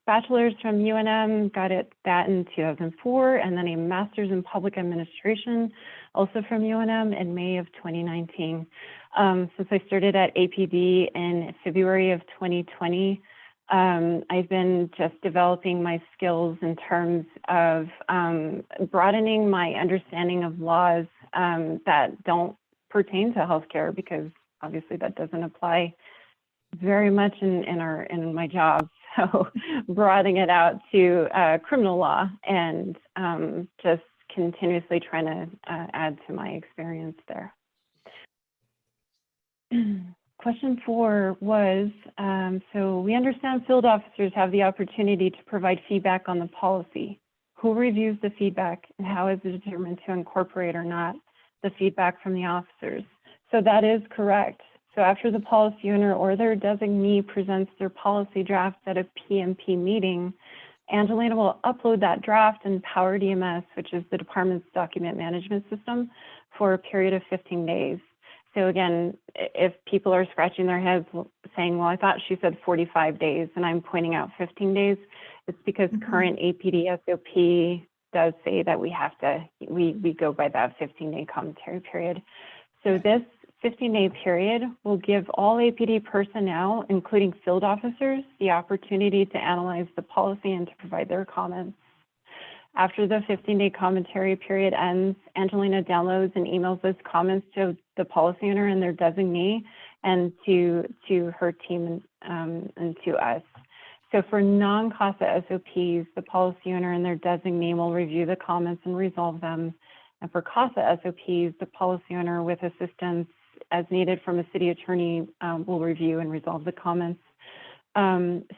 bachelor's from UNM, got that in 2004, and then a master's in public administration, also from UNM in May of 2019. Since I started at APD in February of 2020, I've been just developing my skills in terms of broadening my understanding of laws that don't pertain to healthcare, because obviously that doesn't apply very much in my job. So broadening it out to criminal law and just continuously trying to add to my experience there. Question 4 was, so we understand field officers have the opportunity to provide feedback on the policy. Who reviews the feedback, and how is it determined to incorporate or not the feedback from the officers? So that is correct. So after the policy owner or their designee presents their policy draft at a PMP meeting, Angelina will upload that draft in PowerDMS, which is the department's document management system, for a period of 15 days. So again, if people are scratching their heads saying, well, I thought she said 45 days, and I'm pointing out 15 days, it's because current APD SOP does say that we have to, we go by that 15-day commentary period. So this 15-day period will give all APD personnel, including field officers, the opportunity to analyze the policy and to provide their comments. After the 15-day commentary period ends, Angelina downloads and emails those comments to the policy owner and their designee, and to her team and to us. So for non-CASA SOPs, the policy owner and their designee will review the comments and resolve them. And for CASA SOPs, the policy owner, with assistance as needed from a city attorney, will review and resolve the comments.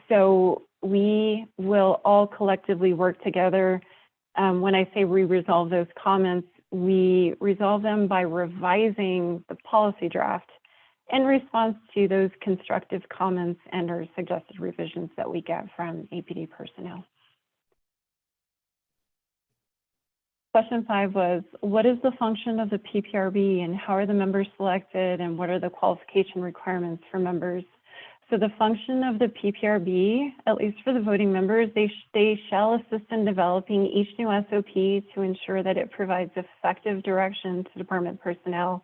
So we will all collectively work together. When I say we resolve those comments, we resolve them by revising the policy draft in response to those constructive comments and or suggested revisions that we get from APD personnel. Question 5 was, what is the function of the PPRB and how are the members selected and what are the qualification requirements for members? So the function of the PPRB, at least for the voting members, they shall assist in developing each new SOP to ensure that it provides effective direction to department personnel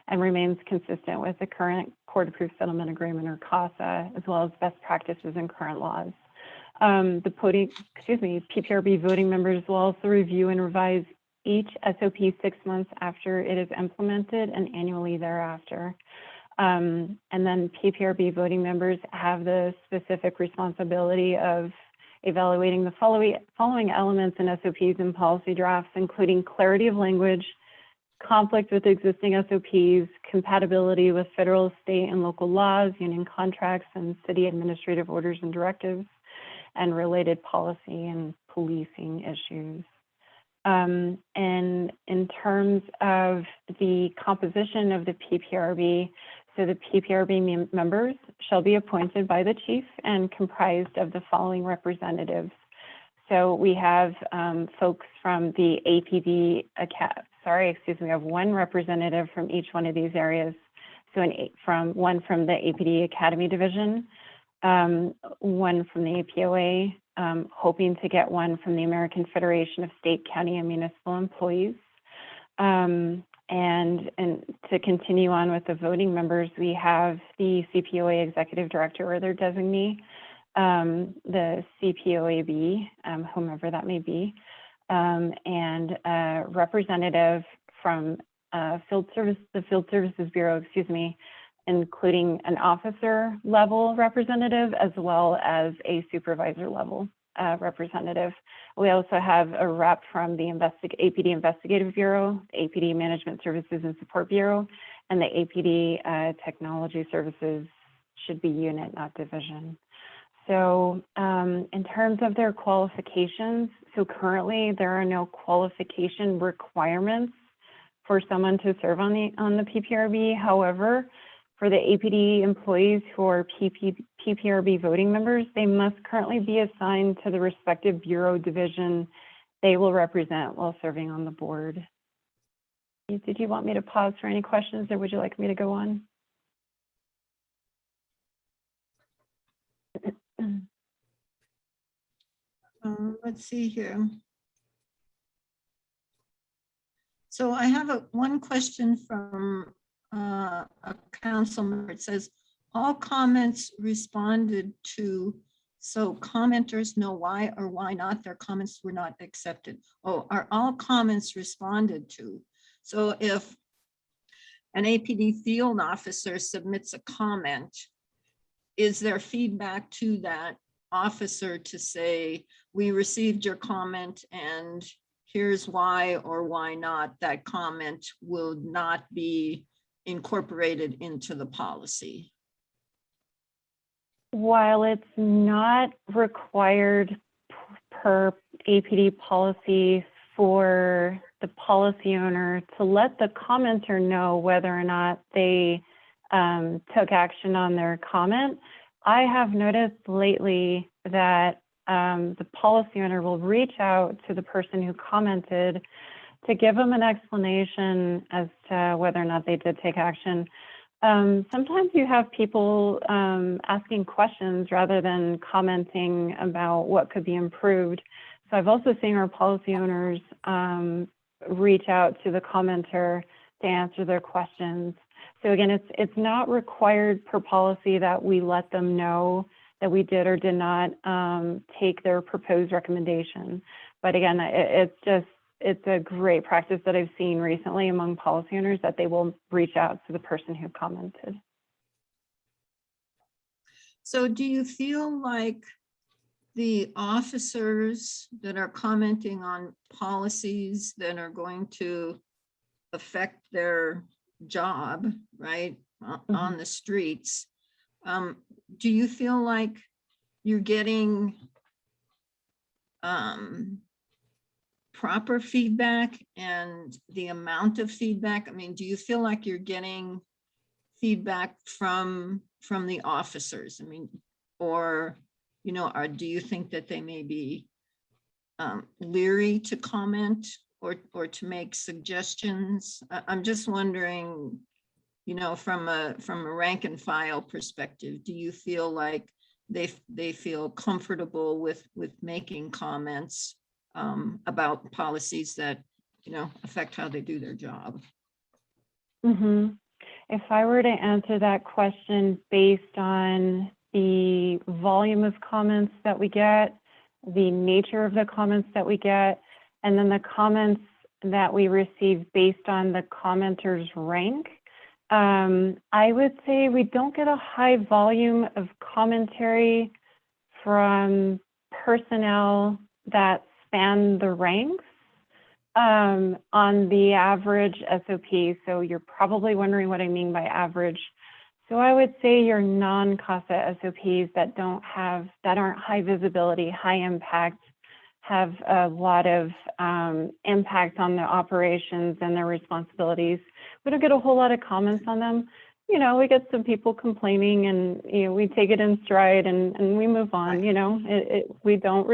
and remains consistent with the current court-approved settlement agreement, or CASA, as well as best practices and current laws. PPRB voting members will also review and revise each SOP 6 months after it is implemented and annually thereafter. And then PPRB voting members have the specific responsibility of evaluating the following elements in SOPs and policy drafts, including clarity of language, conflict with existing SOPs, compatibility with federal, state, and local laws, union contracts, and city administrative orders and directives, and related policy and policing issues. And in terms of the composition of the PPRB, so the PPRB members shall be appointed by the chief and comprised of the following representatives. So we have folks from the APD, we have one representative from each one of these areas. So one from the APD Academy Division, one from the APOA, hoping to get one from the American Federation of State, County, and Municipal Employees. And to continue on with the voting members, we have the CPOA Executive Director or their designee, the CPOAB, whomever that may be, and a representative from the Field Services Bureau, including an officer level representative as well as a supervisor level representative. We also have a rep from the APD Investigative Bureau, APD Management Services and Support Bureau, and the APD Technology Services, should be unit, not division. So in terms of their qualifications, so currently there are no qualification requirements for someone to serve on the PPRB. However, for the APD employees who are PPRB voting members, they must currently be assigned to the respective bureau division they will represent while serving on the board. Did you want me to pause for any questions, or would you like me to go on? Let's see here. So I have one question from a council member. It says, all comments responded to so commenters know why or why not their comments were not accepted. Oh, are all comments responded to? So if an APD field officer submits a comment, is there feedback to that officer to say, we received your comment and here's why or why not that comment will not be incorporated into the policy? While it's not required per APD policy for the policy owner to let the commenter know whether or not they took action on their comment, I have noticed lately that the policy owner will reach out to the person who commented to give them an explanation as to whether or not they did take action. Sometimes you have people asking questions rather than commenting about what could be improved. So I've also seen our policy owners reach out to the commenter to answer their questions. So again, it's not required per policy that we let them know that we did or did not take their proposed recommendation. But again, it's a great practice that I've seen recently among policy owners that they will reach out to the person who commented. So do you feel like the officers that are commenting on policies that are going to affect their job, right, on the streets, do you feel like you're getting proper feedback and the amount of feedback? I mean, do you feel like you're getting feedback from the officers? I mean, or, you know, or do you think that they may be leery to comment or to make suggestions? I'm just wondering, you know, from a rank and file perspective, do you feel like they feel comfortable with making comments about policies that, you know, affect how they do their job? Mm-hmm. If I were to answer that question based on the volume of comments that we get, the nature of the comments that we get, and then the comments that we receive based on the commenter's rank, I would say we don't get a high volume of commentary from personnel that span the ranks on the average SOP. So you're probably wondering what I mean by average. So I would say your non-CASA SOPs that aren't high visibility, high impact, have a lot of impact on the operations and their responsibilities. We don't get a whole lot of comments on them. You know, we get some people complaining and, you know, we take it in stride and we move on, Right. you know, we don't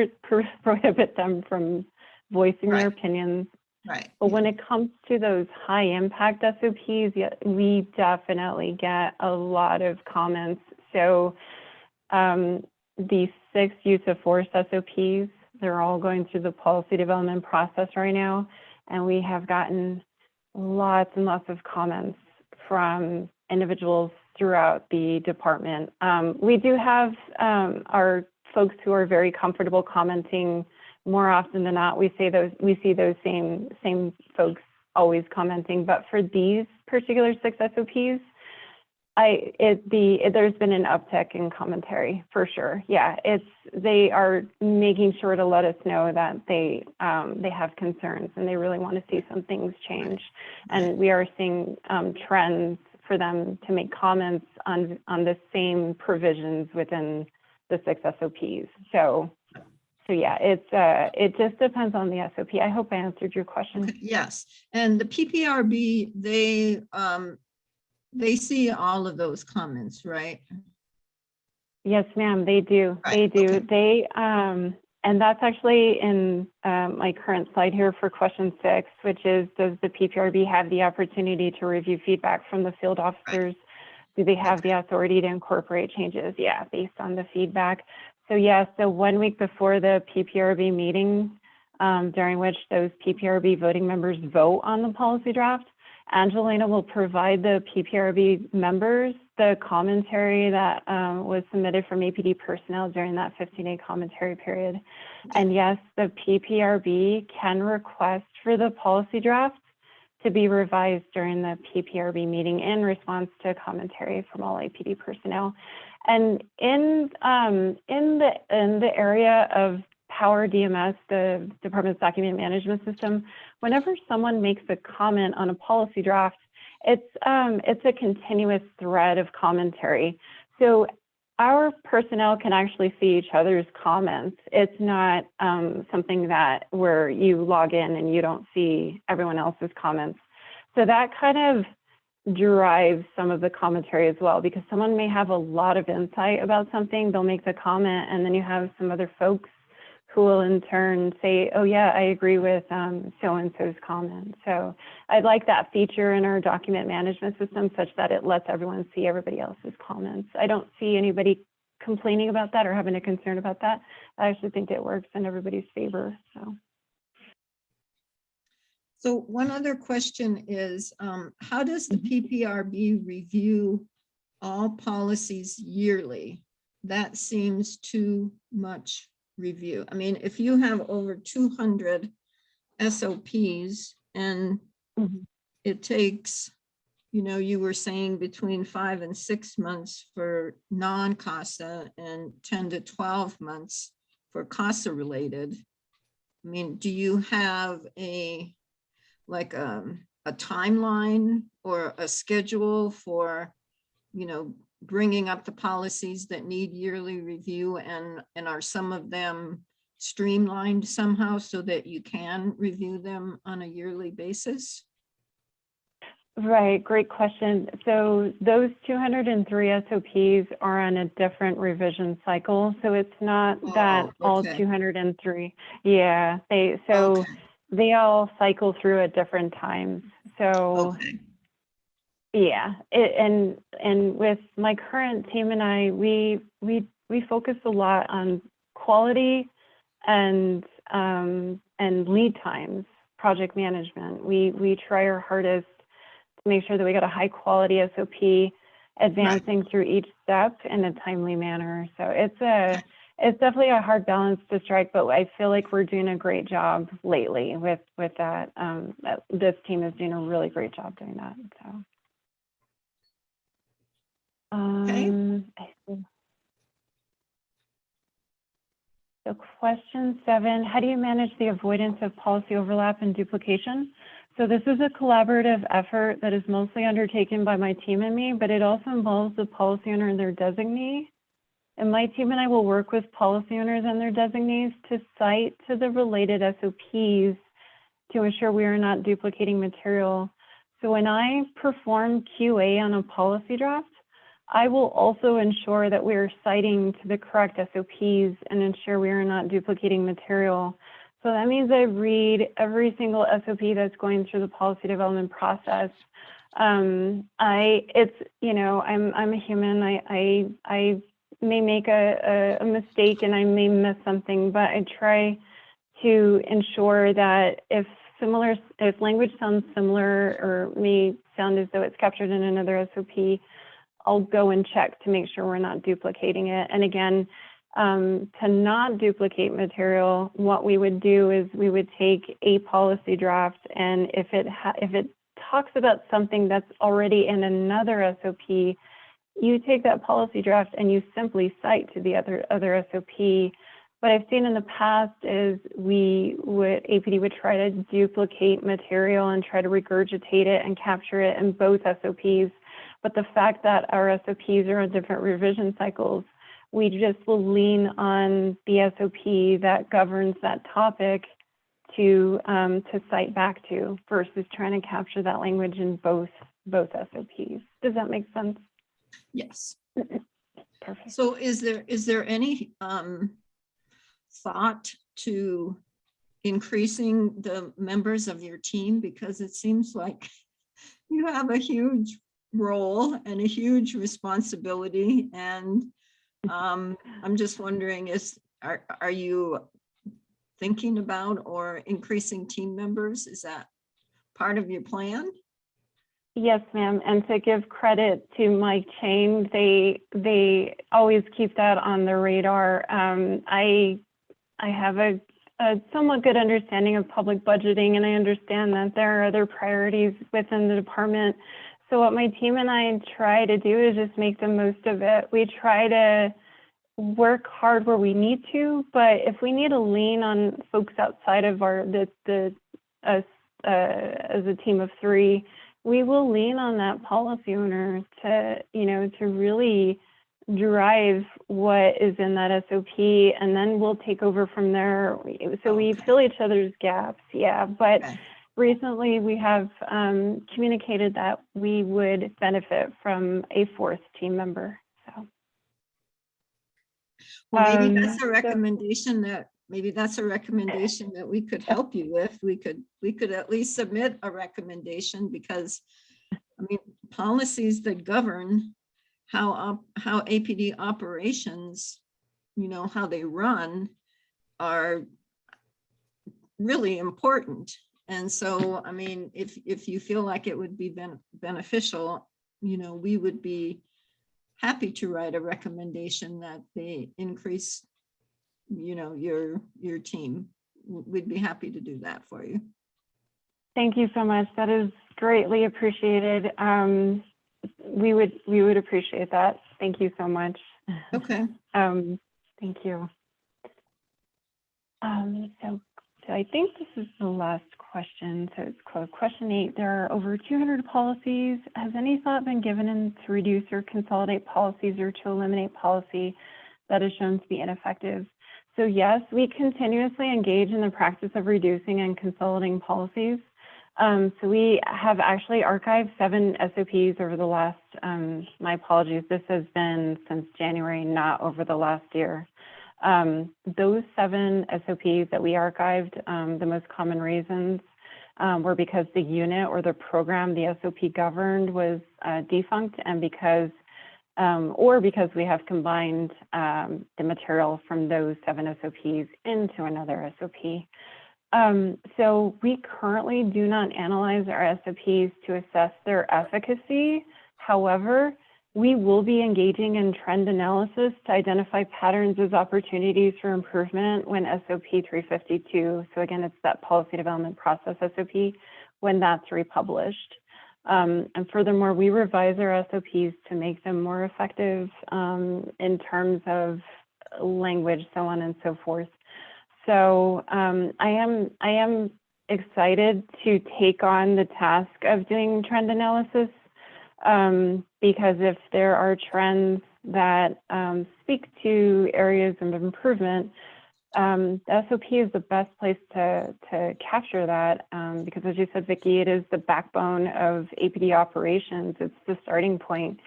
prohibit them from voicing their opinions. Right. But when it comes to those high impact SOPs, yeah, we definitely get a lot of comments. So the 6 use of force SOPs, they're all going through the policy development process right now. And we have gotten lots and lots of comments from individuals throughout the department. We do have our folks who are very comfortable commenting. More often than not, we see those same folks always commenting. But for these particular 6 SOPs, there's been an uptick in commentary for sure. Yeah, they are making sure to let us know that they have concerns and they really want to see some things change. And we are seeing trends for them to make comments on the same provisions within the 6 SOPs. So yeah, it just depends on the SOP. I hope I answered your question. Okay, yes, and the PPRB, they see all of those comments, right? Yes, ma'am, they do. Right, They do. okay. And that's actually in my current slide here for question 6, which is, does the PPRB have the opportunity to review feedback from the field officers? Do they have the authority to incorporate changes? Yeah, based on the feedback. So yeah, so 1 week before the PPRB meeting, during which those PPRB voting members vote on the policy draft, Angelina will provide the PPRB members the commentary that was submitted from APD personnel during that 15-day commentary period. And yes, the PPRB can request for the policy draft to be revised during the PPRB meeting in response to commentary from all APD personnel. And in the area of Power DMS, the Department's document management system, whenever someone makes a comment on a policy draft, it's a continuous thread of commentary. So our personnel can actually see each other's comments. It's not something that where you log in and you don't see everyone else's comments. So that kind of drives some of the commentary as well, because someone may have a lot of insight about something, they'll make the comment, and then you have some other folks who will in turn say, oh yeah, I agree with so-and-so's comment. So I'd like that feature in our document management system such that it lets everyone see everybody else's comments. I don't see anybody complaining about that or having a concern about that. I actually think it works in everybody's favor. So one other question is, how does the PPRB review all policies yearly? That seems too much review. I mean, if you have over 200 SOPs and it takes, you know, you were saying between 5 and 6 months for non-CASA and 10 to 12 months for CASA related. I mean, do you have a timeline or a schedule for, you know, bringing up the policies that need yearly review, and are some of them streamlined somehow so that you can review them on a yearly basis? Right, great question. So those 203 SOPs are on a different revision cycle. So it's not that all 203. Yeah, they all cycle through at different times. So yeah, and with my current team and I, we focus a lot on quality and lead times, project management. We try our hardest to make sure that we got a high quality SOP advancing through each step in a timely manner. So it's definitely a hard balance to strike, but I feel like we're doing a great job lately with that. This team is doing a really great job doing that. So question 7, how do you manage the avoidance of policy overlap and duplication? So this is a collaborative effort that is mostly undertaken by my team and me, but it also involves the policy owner and their designee. And my team and I will work with policy owners and their designees to cite to the related SOPs to ensure we are not duplicating material. So when I perform QA on a policy draft, I will also ensure that we are citing to the correct SOPs and ensure we are not duplicating material. So that means I read every single SOP that's going through the policy development process. I'm a human. I may make a mistake and I may miss something, but I try to ensure that if language sounds similar or may sound as though it's captured in another SOP, I'll go and check to make sure we're not duplicating it. And again, to not duplicate material, what we would do is we would take a policy draft, and if it talks about something that's already in another SOP, you take that policy draft and you simply cite to the other SOP. What I've seen in the past is APD would try to duplicate material and try to regurgitate it and capture it in both SOPs. But the fact that our SOPs are on different revision cycles, we just will lean on the SOP that governs that topic to cite back to versus trying to capture that language in both SOPs. Does that make sense? Yes. Perfect. So is there any thought to increasing the members of your team? Because it seems like you have a huge role and a huge responsibility, and I'm just wondering, are you thinking about or increasing team members? Is that part of your plan? Yes, ma'am. And to give credit to Mike Chain, they always keep that on the radar. I have a somewhat good understanding of public budgeting, and I understand that there are other priorities within the department. So what my team and I try to do is just make the most of it. We try to work hard where we need to, but if we need to lean on folks outside of us as a team of three, we will lean on that policy owner to, to really drive what is in that SOP, and then we'll take over from there. So we fill each other's gaps. Yeah, but recently we have communicated that we would benefit from a fourth team member. So well, maybe that's a recommendation that we could help you with. We could at least submit a recommendation, because I mean, policies that govern how APD operations, how they run, are really important. And so, I mean, if you feel like it would be beneficial, we would be happy to write a recommendation that they increase, your team. We'd be happy to do that for you. Thank you so much. That is greatly appreciated. We would appreciate that. Thank you so much. Okay. Thank you. So I think this is the last question. So it's called question 8. There are over 200 policies. Has any thought been given to reduce or consolidate policies, or to eliminate policy that is shown to be ineffective? So yes, we continuously engage in the practice of reducing and consolidating policies. So we have actually archived 7 SOPs over the last, my apologies, this has been since January, not over the last year. Those 7 SOPs that we archived, the most common reasons were because the unit or the program the SOP governed was defunct, and because we have combined the material from those 7 SOPs into another SOP. So we currently do not analyze our SOPs to assess their efficacy. However, we will be engaging in trend analysis to identify patterns as opportunities for improvement when SOP 352, so again, it's that policy development process SOP, when that's republished. And furthermore, we revise our SOPs to make them more effective in terms of language, so on and so forth. So I am excited to take on the task of doing trend analysis, because if there are trends that speak to areas of improvement, the SOP is the best place to capture that, because as you said, Vicki, it is the backbone of APD operations. It's the starting point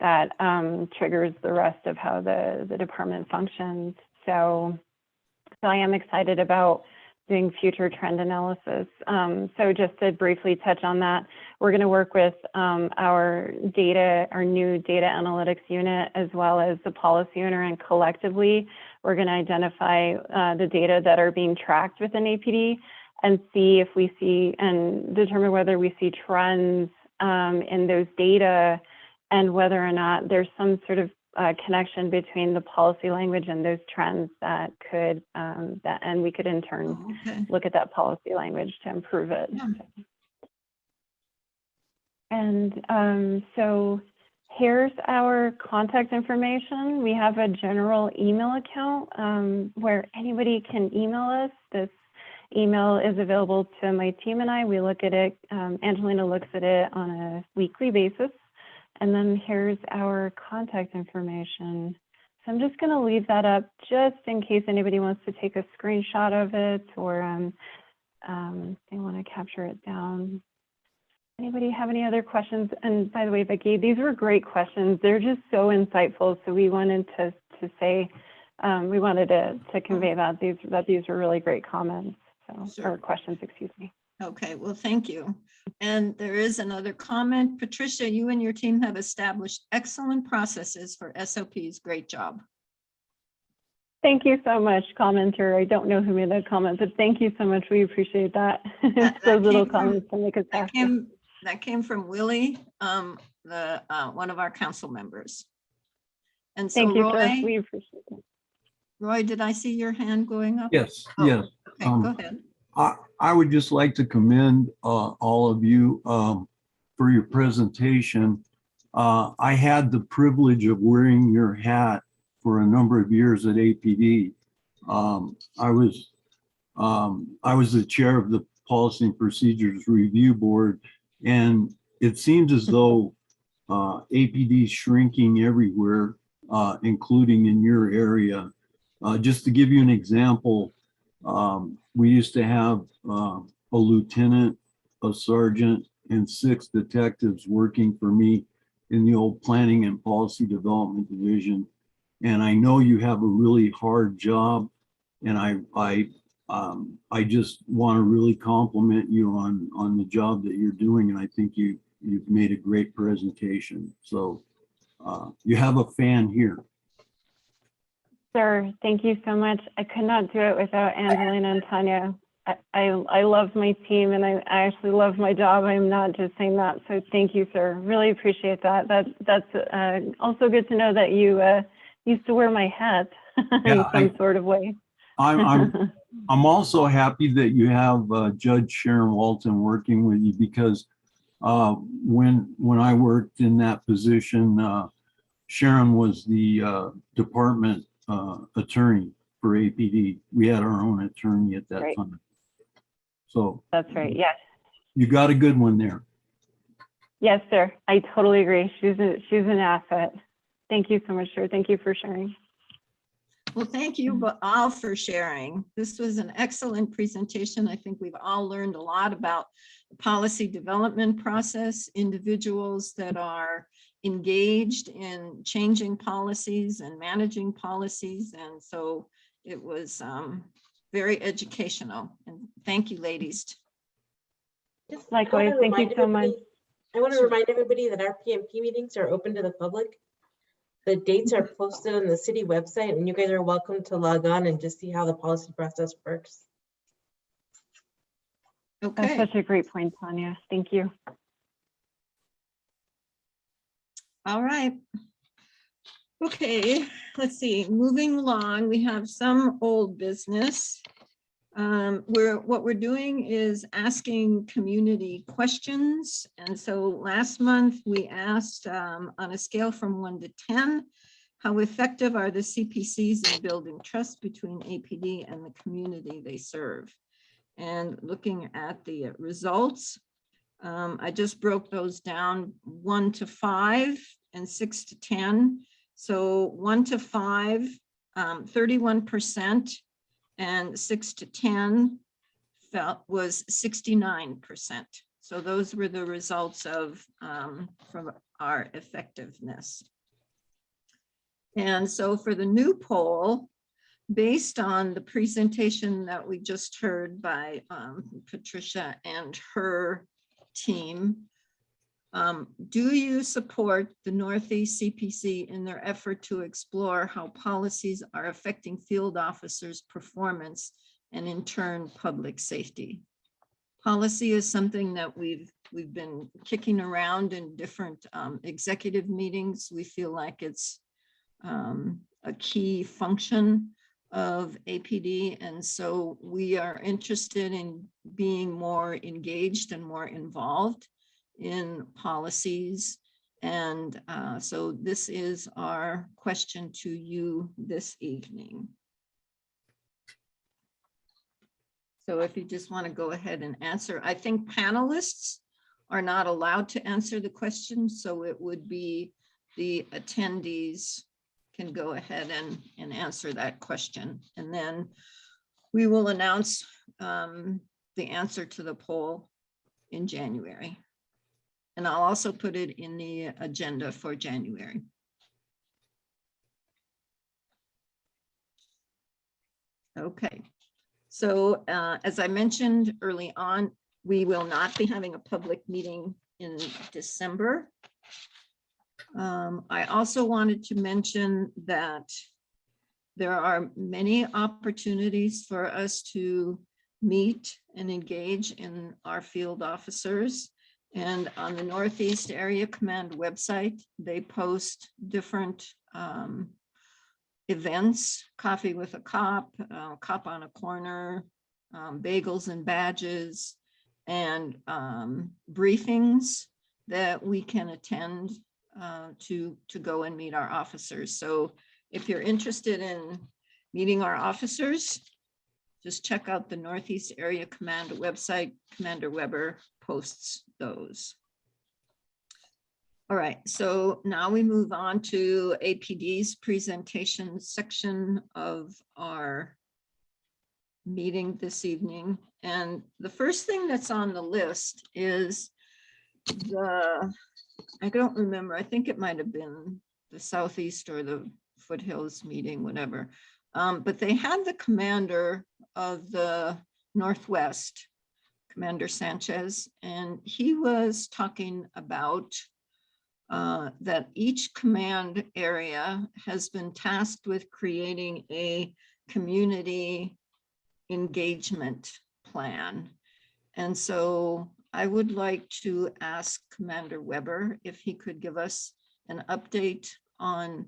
that triggers the rest of how the department functions. So I am excited about doing future trend analysis. So just to briefly touch on that, we're going to work with our new data analytics unit, as well as the policy owner, and collectively, we're going to identify the data that are being tracked within APD, and see if we see, and determine whether we see trends in those data, and whether or not there's some sort of connection between the policy language and those trends that could, and we could in turn look at that policy language to improve it. Yeah. And so here's our contact information. We have a general email account where anybody can email us. This email is available to my team and I. We look at it, Angelina looks at it on a weekly basis. And then here's our contact information. So I'm just going to leave that up just in case anybody wants to take a screenshot of it, or they want to capture it down. Anybody have any other questions? And by the way, Vicki, these were great questions. They're just so insightful. So we wanted to say, we wanted to convey that these were really great comments. So, or questions, excuse me. Okay, well, thank you. And there is another comment. Patricia, you and your team have established excellent processes for SOPs. Great job. Thank you so much, commenter. I don't know who made that comment, but thank you so much. We appreciate that. Those little comments to make us happy. that came from Willie, one of our council members. And so Thank you, sir. Roy, We appreciate it. Roy, did I see your hand going up? Yes, Oh, yes. Okay, go ahead. I would just like to commend all of you for your presentation. I had the privilege of wearing your hat for a number of years at APD. I was the chair of the Policy and Procedures Review Board, and it seems as though APD is shrinking everywhere, including in your area. Just to give you an example, we used to have a lieutenant, a sergeant, and 6 detectives working for me in the old Planning and Policy Development Division. And I know you have a really hard job, and I just want to really compliment you on the job that you're doing, and I think you've made a great presentation. So you have a fan here. Sir, thank you so much. I could not do it without Angelina and Tanya. I love my team, and I actually love my job. I'm not just saying that. So thank you, sir. Really appreciate that. That's also good to know that you used to wear my hat in some sort of way. I'm also happy that you have Judge Sharon Walton working with you, because when I worked in that position, Sharon was the department attorney for APD. We had our own attorney at that time. So that's right. Yes. You got a good one there. Yes, sir. I totally agree. She's an asset. Thank you so much, sir. Thank you for sharing. Well, thank you all for sharing. This was an excellent presentation. I think we've all learned a lot about the policy development process, individuals that are engaged in changing policies and managing policies. And so it was very educational. And thank you, ladies. Likewise, thank you so much. I want to remind everybody that our PMP meetings are open to the public. The dates are posted on the city website, and you guys are welcome to log on and just see how the policy process works. Okay. That's such a great point, Tanya. Thank you. All right. Okay, let's see. Moving along, we have some old business. What we're doing is asking community questions. And so last month we asked on a scale from 1 to 10, how effective are the CPCs in building trust between APD and the community they serve? And looking at the results, I just broke those down 1 to 5 and 6 to 10. So 1 to 5, 31%. And 6 to 10 was 69%. So those were the results of from our effectiveness. And so for the new poll, based on the presentation that we just heard by Patricia and her team, do you support the Northeast CPC in their effort to explore how policies are affecting field officers' performance and in turn public safety? Policy is something that we've been kicking around in different executive meetings. We feel like it's a key function of APD, and so we are interested in being more engaged and more involved in policies. And so this is our question to you this evening. So if you just want to go ahead and answer, I think panelists are not allowed to answer the question, so it would be the attendees can go ahead and answer that question. And then we will announce the answer to the poll in January. And I'll also put it in the agenda for January. Okay, so as I mentioned early on, we will not be having a public meeting in December. I also wanted to mention that there are many opportunities for us to meet and engage in our field officers. And on the Northeast Area Command website, they post different events, coffee with a cop on a corner, bagels and badges, and briefings that we can attend to go and meet our officers. So if you're interested in meeting our officers, just check out the Northeast Area Command website. Commander Weber posts those. All right, so now we move on to APD's presentation section of our meeting this evening. And the first thing that's on the list is I don't remember, I think it might have been the Southeast or the Foothills meeting, whatever. But they had the commander of the Northwest, Commander Sanchez, and he was talking about that each command area has been tasked with creating a community engagement plan. And so I would like to ask Commander Weber if he could give us an update on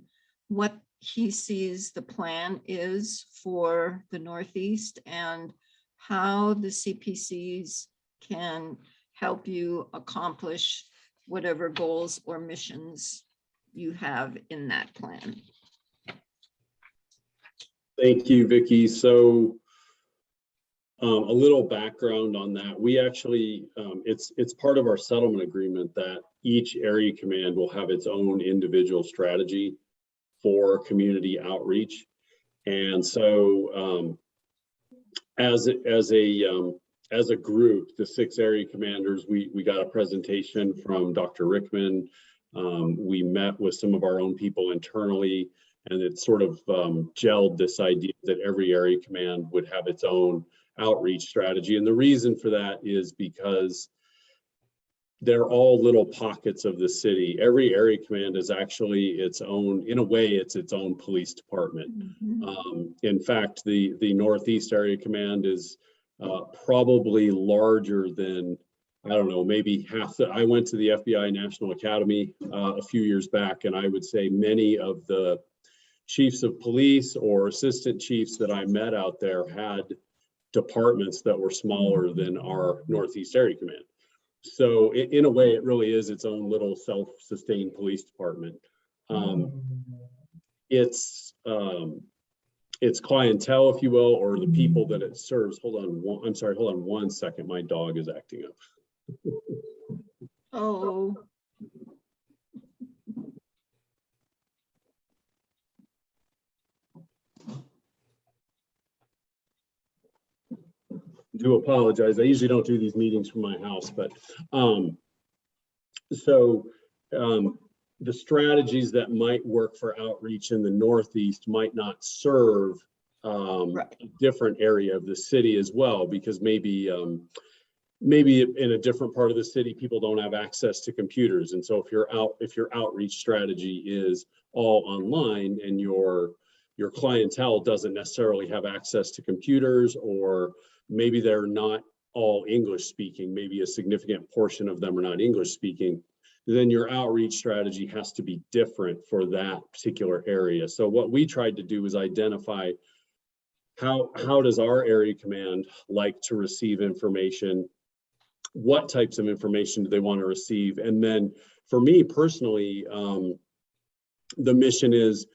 what he sees the plan is for the Northeast and how the CPCs can help you accomplish whatever goals or missions you have in that plan. Thank you, Vicki. So a little background on that. We actually, it's part of our settlement agreement that each area command will have its own individual strategy for community outreach. And so as a group, the 6 area commanders, we got a presentation from Dr. Rickman. We met with some of our own people internally, and it sort of gelled this idea that every area command would have its own outreach strategy. And the reason for that is because they're all little pockets of the city. Every area command is actually its own, in a way, it's its own police department. In fact, the Northeast Area Command is probably larger than, I don't know, maybe half the, I went to the FBI National Academy a few years back, and I would say many of the chiefs of police or assistant chiefs that I met out there had departments that were smaller than our Northeast Area Command. So in a way, it really is its own little self-sustained police department. Its clientele, if you will, or the people that it serves. Hold on one second. My dog is acting up. Oh. Do apologize. I usually don't do these meetings from my house, but the strategies that might work for outreach in the Northeast might not serve a different area of the city as well, because maybe in a different part of the city, people don't have access to computers. And so if your outreach strategy is all online and your clientele doesn't necessarily have access to computers, or maybe they're not all English speaking, maybe a significant portion of them are not English speaking, then your outreach strategy has to be different for that particular area. So what we tried to do is identify how does our area command like to receive information? What types of information do they want to receive? And then for me personally, the mission is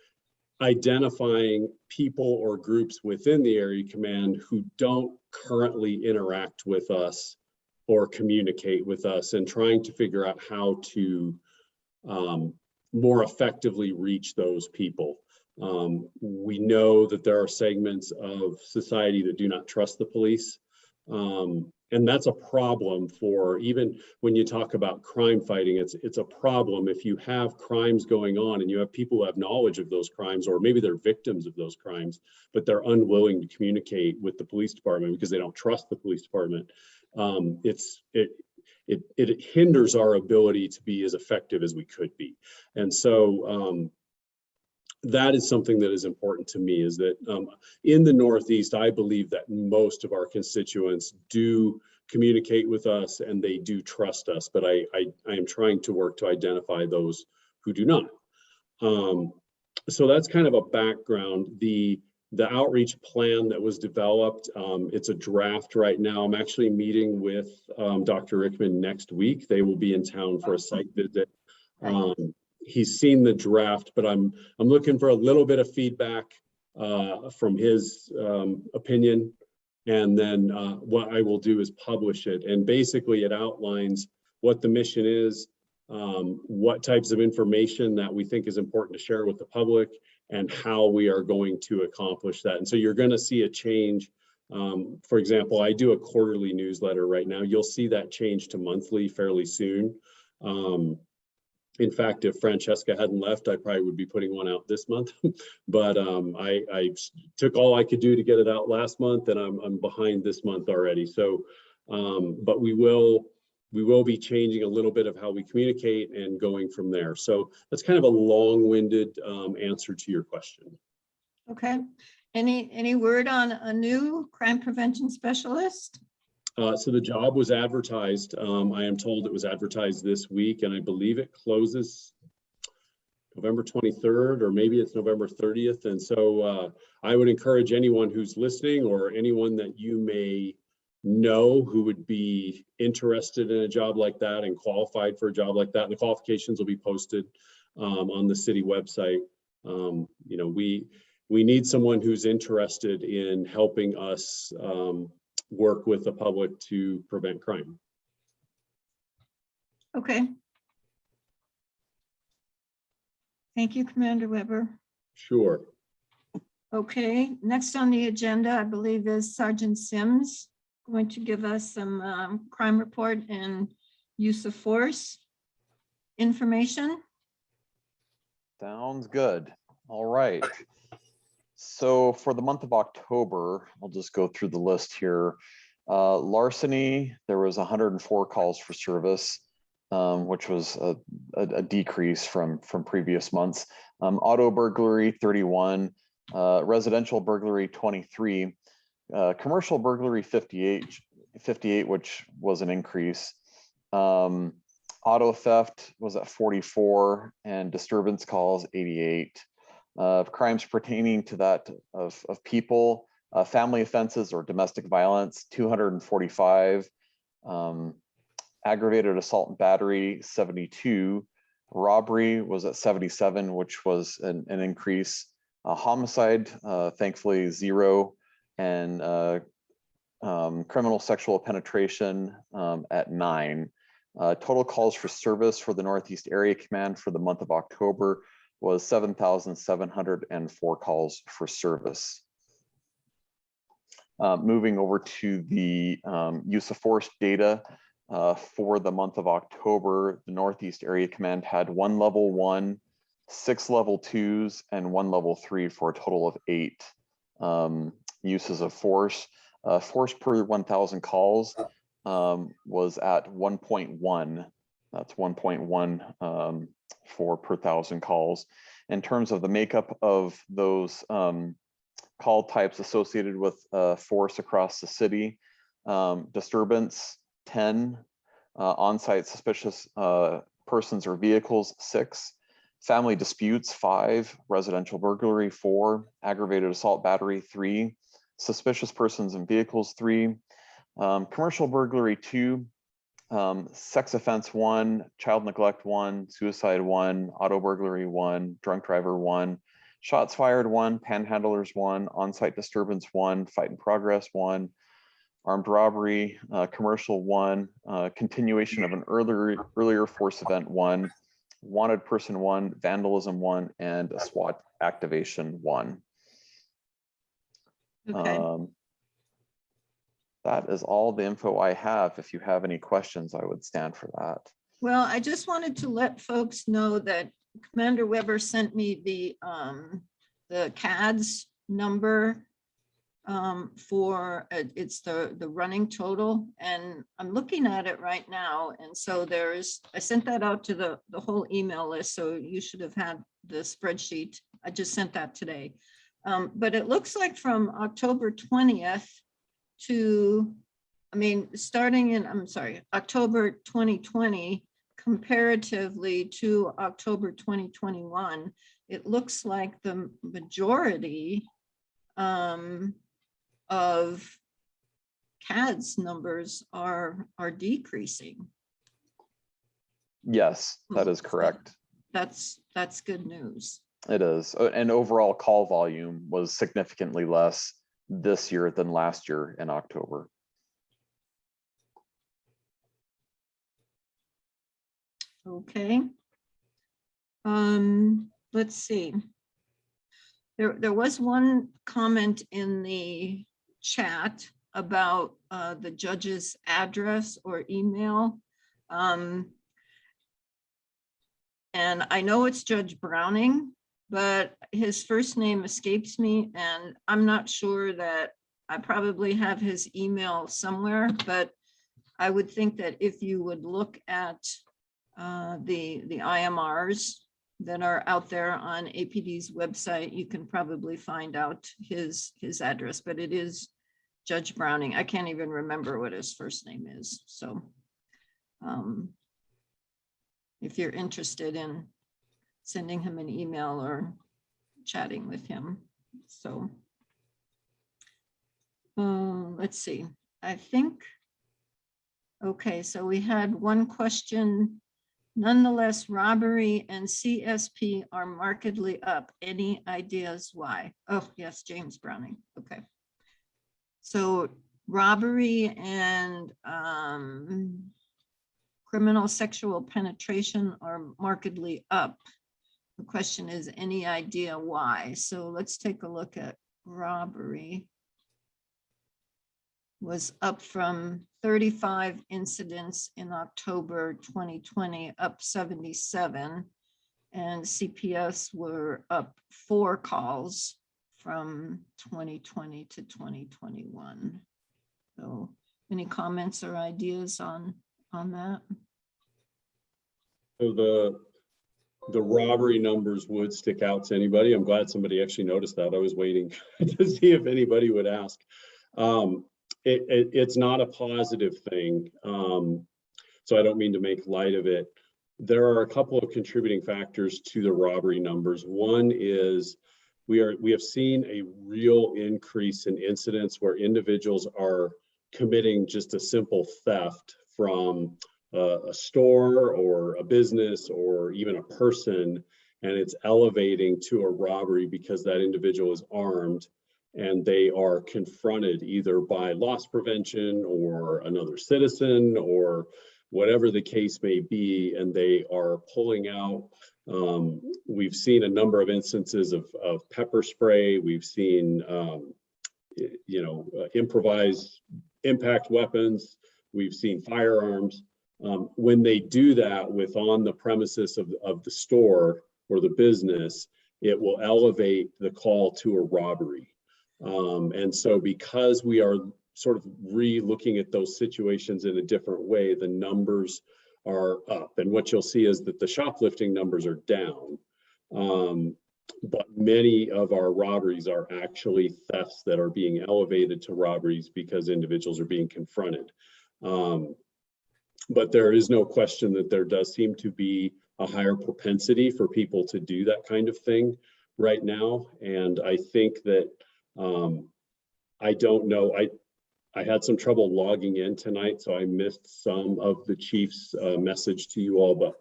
identifying people or groups within the area command who don't currently interact with us or communicate with us, and trying to figure out how to more effectively reach those people. We know that there are segments of society that do not trust the police. And that's a problem for, even when you talk about crime fighting, it's a problem if you have crimes going on and you have people who have knowledge of those crimes, or maybe they're victims of those crimes, but they're unwilling to communicate with the police department because they don't trust the police department. It hinders our ability to be as effective as we could be. And so that is something that is important to me, is that in the Northeast, I believe that most of our constituents do communicate with us and they do trust us, but I am trying to work to identify those who do not. So that's kind of a background. The outreach plan that was developed, it's a draft right now. I'm actually meeting with Dr. Rickman next week. They will be in town for a site visit. He's seen the draft, but I'm looking for a little bit of feedback from his opinion. And then what I will do is publish it. And basically it outlines what the mission is, what types of information that we think is important to share with the public, and how we are going to accomplish that. And so you're going to see a change. For example, I do a quarterly newsletter right now. You'll see that change to monthly fairly soon. In fact, if Francesca hadn't left, I probably would be putting one out this month. But I took all I could do to get it out last month, and I'm behind this month already. So, but we will be changing a little bit of how we communicate and going from there. So that's kind of a long-winded answer to your question. Okay. Any word on a new crime prevention specialist? So the job was advertised. I am told it was advertised this week, and I believe it closes November 23rd, or maybe it's November 30th. And so I would encourage anyone who's listening, or anyone that you may know who would be interested in a job like that and qualified for a job like that. And the qualifications will be posted on the city website. You know, we need someone who's interested in helping us work with the public to prevent crime. Okay. Thank you, Commander Weber. Sure. Okay, next on the agenda, I believe, is Sergeant Sims going to give us some crime report and use of force information. Sounds good. All right. So for the month of October, I'll just go through the list here. Larceny, there was 104 calls for service, which was a decrease from previous months. Auto burglary, 31. Residential burglary, 23. Commercial burglary, 58, which was an increase. Auto theft was at 44, and disturbance calls, 88. Crimes pertaining to that of people, family offenses or domestic violence, 245. Aggravated assault and battery, 72. Robbery was at 77, which was an increase. Homicide, thankfully, 0. And criminal sexual penetration at 9. Total calls for service for the Northeast Area Command for the month of October was 7,704 calls for service. Moving over to the use of force data for the month of October, the Northeast Area Command had 1 level 1, 6 level 2s, and 1 level 3 for a total of 8 uses of force. Force per 1,000 calls was at 1.1. That's 1.1 for per 1,000 calls. In terms of the makeup of those call types associated with force across the city, disturbance, 10, on-site suspicious persons or vehicles, 6, family disputes, 5, residential burglary, 4, aggravated assault battery, 3, suspicious persons and vehicles, 3, commercial burglary, 2, sex offense, 1, child neglect, 1, suicide, 1, auto burglary, 1, drunk driver, 1, shots fired, 1, panhandlers, 1, on-site disturbance, 1, fight in progress, 1, armed robbery, commercial, 1, continuation of an earlier force event, 1, wanted person, 1, vandalism, 1, and a SWAT activation, 1. Okay. That is all the info I have. If you have any questions, I would stand for that. Well, I just wanted to let folks know that Commander Weber sent me the CADS number for it's the running total, and I'm looking at it right now. And so I sent that out to the whole email list, so you should have had the spreadsheet. I just sent that today. But it looks like from October 20th to I mean, starting in, I'm sorry, October 2020, comparatively to October 2021, it looks like the majority of CADS numbers are decreasing. Yes, that is correct. That's good news. It is. And overall call volume was significantly less this year than last year in October. Okay. Let's see. There was one comment in the chat about the judge's address or email. And I know it's Judge Browning, but his first name escapes me, and I'm not sure that I probably have his email somewhere, but I would think that if you would look at the IMRs that are out there on APD's website, you can probably find out his address, but it is Judge Browning. I can't even remember what his first name is. So if you're interested in sending him an email or chatting with him. So let's see, I think, okay, so we had one question. Nonetheless, robbery and CSP are markedly up. Any ideas why? Oh, yes, James Browning. Okay. So robbery and criminal sexual penetration are markedly up. The question is, any idea why? So let's take a look at robbery. Was up from 35 incidents in October 2020, up 77, and CPS were up 4 calls from 2020 to 2021. So any comments or ideas on that? So the robbery numbers would stick out to anybody. I'm glad somebody actually noticed that. I was waiting to see if anybody would ask. It's not a positive thing, so I don't mean to make light of it. There are a couple of contributing factors to the robbery numbers. One is we have seen a real increase in incidents where individuals are committing just a simple theft from a store or a business or even a person, and it's elevating to a robbery because that individual is armed and they are confronted either by loss prevention or another citizen or whatever the case may be, and they are pulling out. We've seen a number of instances of pepper spray. We've seen, improvised impact weapons. We've seen firearms. When they do that with on the premises of the store or the business, it will elevate the call to a robbery. And so because we are sort of re-looking at those situations in a different way, the numbers are up. And what you'll see is that the shoplifting numbers are down. But many of our robberies are actually thefts that are being elevated to robberies because individuals are being confronted. But there is no question that there does seem to be a higher propensity for people to do that kind of thing right now. And I think that I don't know. I had some trouble logging in tonight, so I missed some of the chief's message to you all, but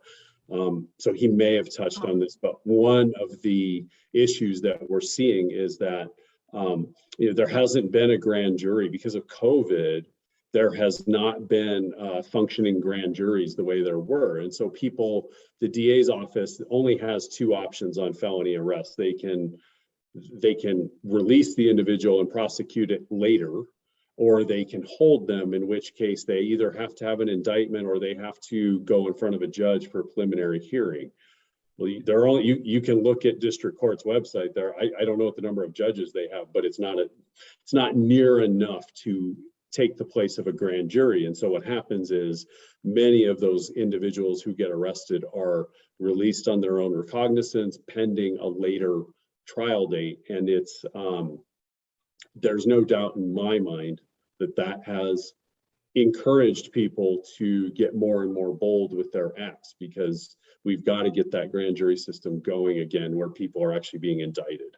so he may have touched on this, but one of the issues that we're seeing is that there hasn't been a grand jury because of COVID. There has not been functioning grand juries the way there were. And so the DA's office only has 2 options on felony arrest. They can release the individual and prosecute it later, or they can hold them, in which case they either have to have an indictment or they have to go in front of a judge for a preliminary hearing. Well, you can look at district court's website there. I don't know what the number of judges they have, but it's not near enough to take the place of a grand jury. And so what happens is many of those individuals who get arrested are released on their own recognizance pending a later trial date. And it's there's no doubt in my mind that has encouraged people to get more and more bold with their acts, because we've got to get that grand jury system going again where people are actually being indicted.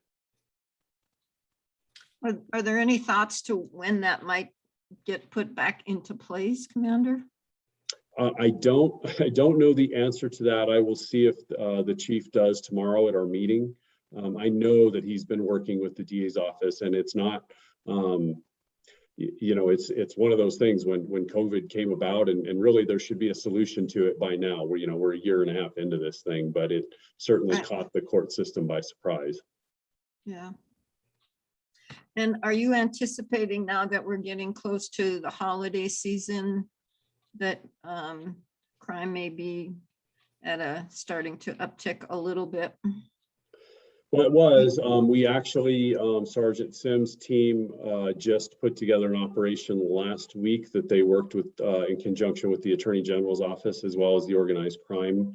Are there any thoughts to when that might get put back into place, Commander? I don't know the answer to that. I will see if the chief does tomorrow at our meeting. I know that he's been working with the DA's office, and it's not, you know, it's one of those things when COVID came about, and really there should be a solution to it by now. We're, you know, we're a year and a half into this thing, but it certainly caught the court system by surprise. Yeah. And are you anticipating, now that we're getting close to the holiday season, that crime may be at starting to uptick a little bit? Well, it was. We actually, Sergeant Sims' team just put together an operation last week that they worked with in conjunction with the Attorney General's office, as well as the organized crime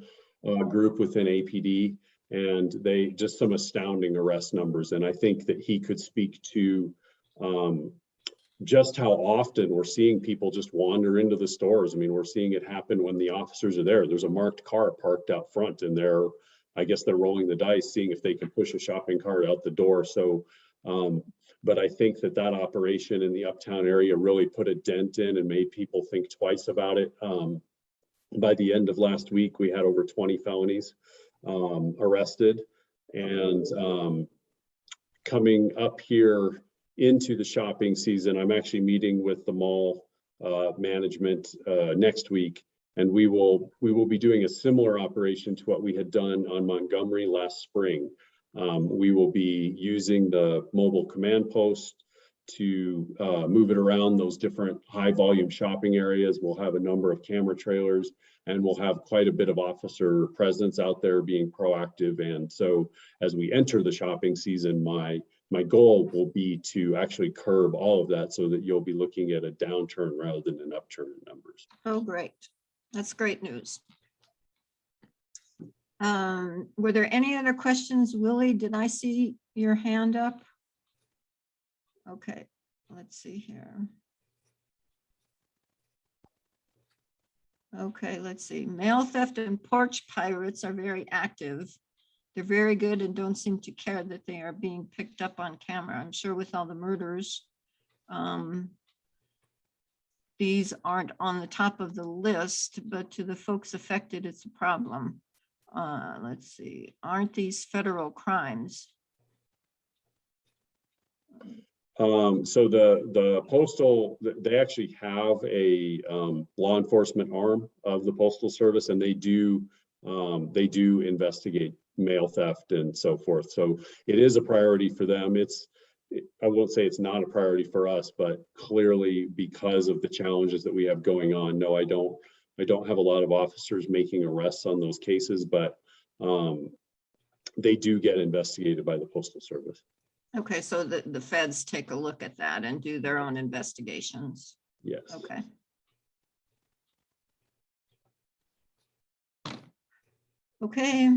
group within APD. And they just some astounding arrest numbers. And I think that he could speak to just how often we're seeing people just wander into the stores. I mean, we're seeing it happen when the officers are there. There's a marked car parked out front, and I guess they're rolling the dice, seeing if they can push a shopping cart out the door. So, but I think that operation in the Uptown area really put a dent in and made people think twice about it. By the end of last week, we had over 20 felonies arrested, and coming up here into the shopping season, I'm actually meeting with the mall management next week, and we will be doing a similar operation to what we had done on Montgomery last spring. We will be using the mobile command post to move it around those different high volume shopping areas. We'll have a number of camera trailers, and we'll have quite a bit of officer presence out there being proactive. And so as we enter the shopping season, my goal will be to actually curb all of that so that you'll be looking at a downturn rather than an upturn in numbers. Oh, great. That's great news. Were there any other questions? Willie, did I see your hand up? Okay, let's see here. Okay, let's see. Mail theft and porch pirates are very active. They're very good and don't seem to care that they are being picked up on camera. I'm sure with all the murders, these aren't on the top of the list, but to the folks affected, it's a problem. Let's see, aren't these federal crimes? So the postal, they actually have a law enforcement arm of the Postal Service, and they do investigate mail theft and so forth. So it is a priority for them. I won't say it's not a priority for us, but clearly because of the challenges that we have going on, no, I don't have a lot of officers making arrests on those cases, but they do get investigated by the Postal Service. Okay, so the feds take a look at that and do their own investigations. Yes. Okay. Okay.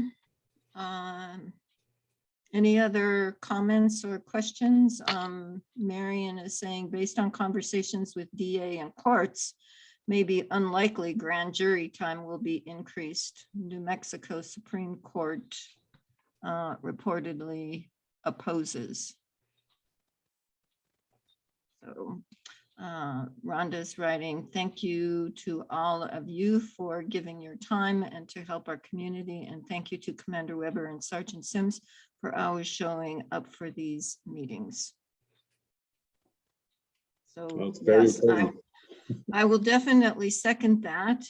Any other comments or questions? Marion is saying, based on conversations with DA and courts, maybe unlikely grand jury time will be increased. New Mexico Supreme Court reportedly opposes. So Rhonda's writing, thank you to all of you for giving your time and to help our community. And thank you to Commander Weber and Sergeant Sims for always showing up for these meetings. So well, it's very yes, I will definitely second that.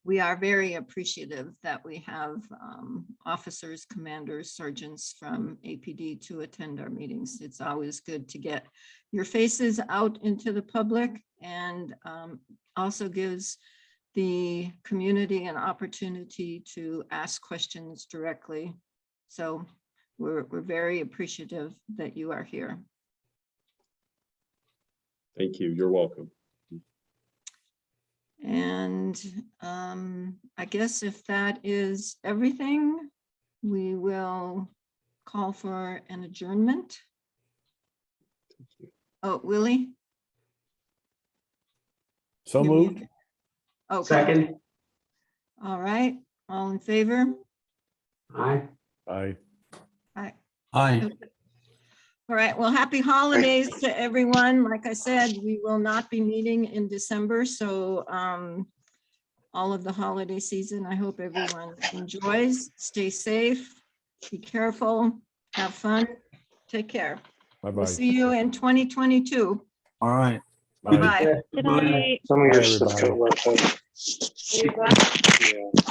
We are very appreciative that we have officers, commanders, sergeants from APD to attend our meetings. It's always good to get your faces out into the public, and also gives the community an opportunity to ask questions directly. So we're very appreciative that you are here. Thank you. You're welcome. And I guess if that is everything, we will call for an adjournment. Oh, Willie? So You're moved. muted. Okay, Second, all right, all in favor? aye. Aye. Aye. Aye. All right, well, happy holidays to everyone. Like I said, we will not be meeting in December, so all of the holiday season, I hope everyone enjoys. Stay safe, be careful, have fun, take care. We'll Bye-bye. see you in 2022. All right. Bye. Bye. Good night. Some of Bye, your stuff everybody. got left out. You're welcome. Yeah.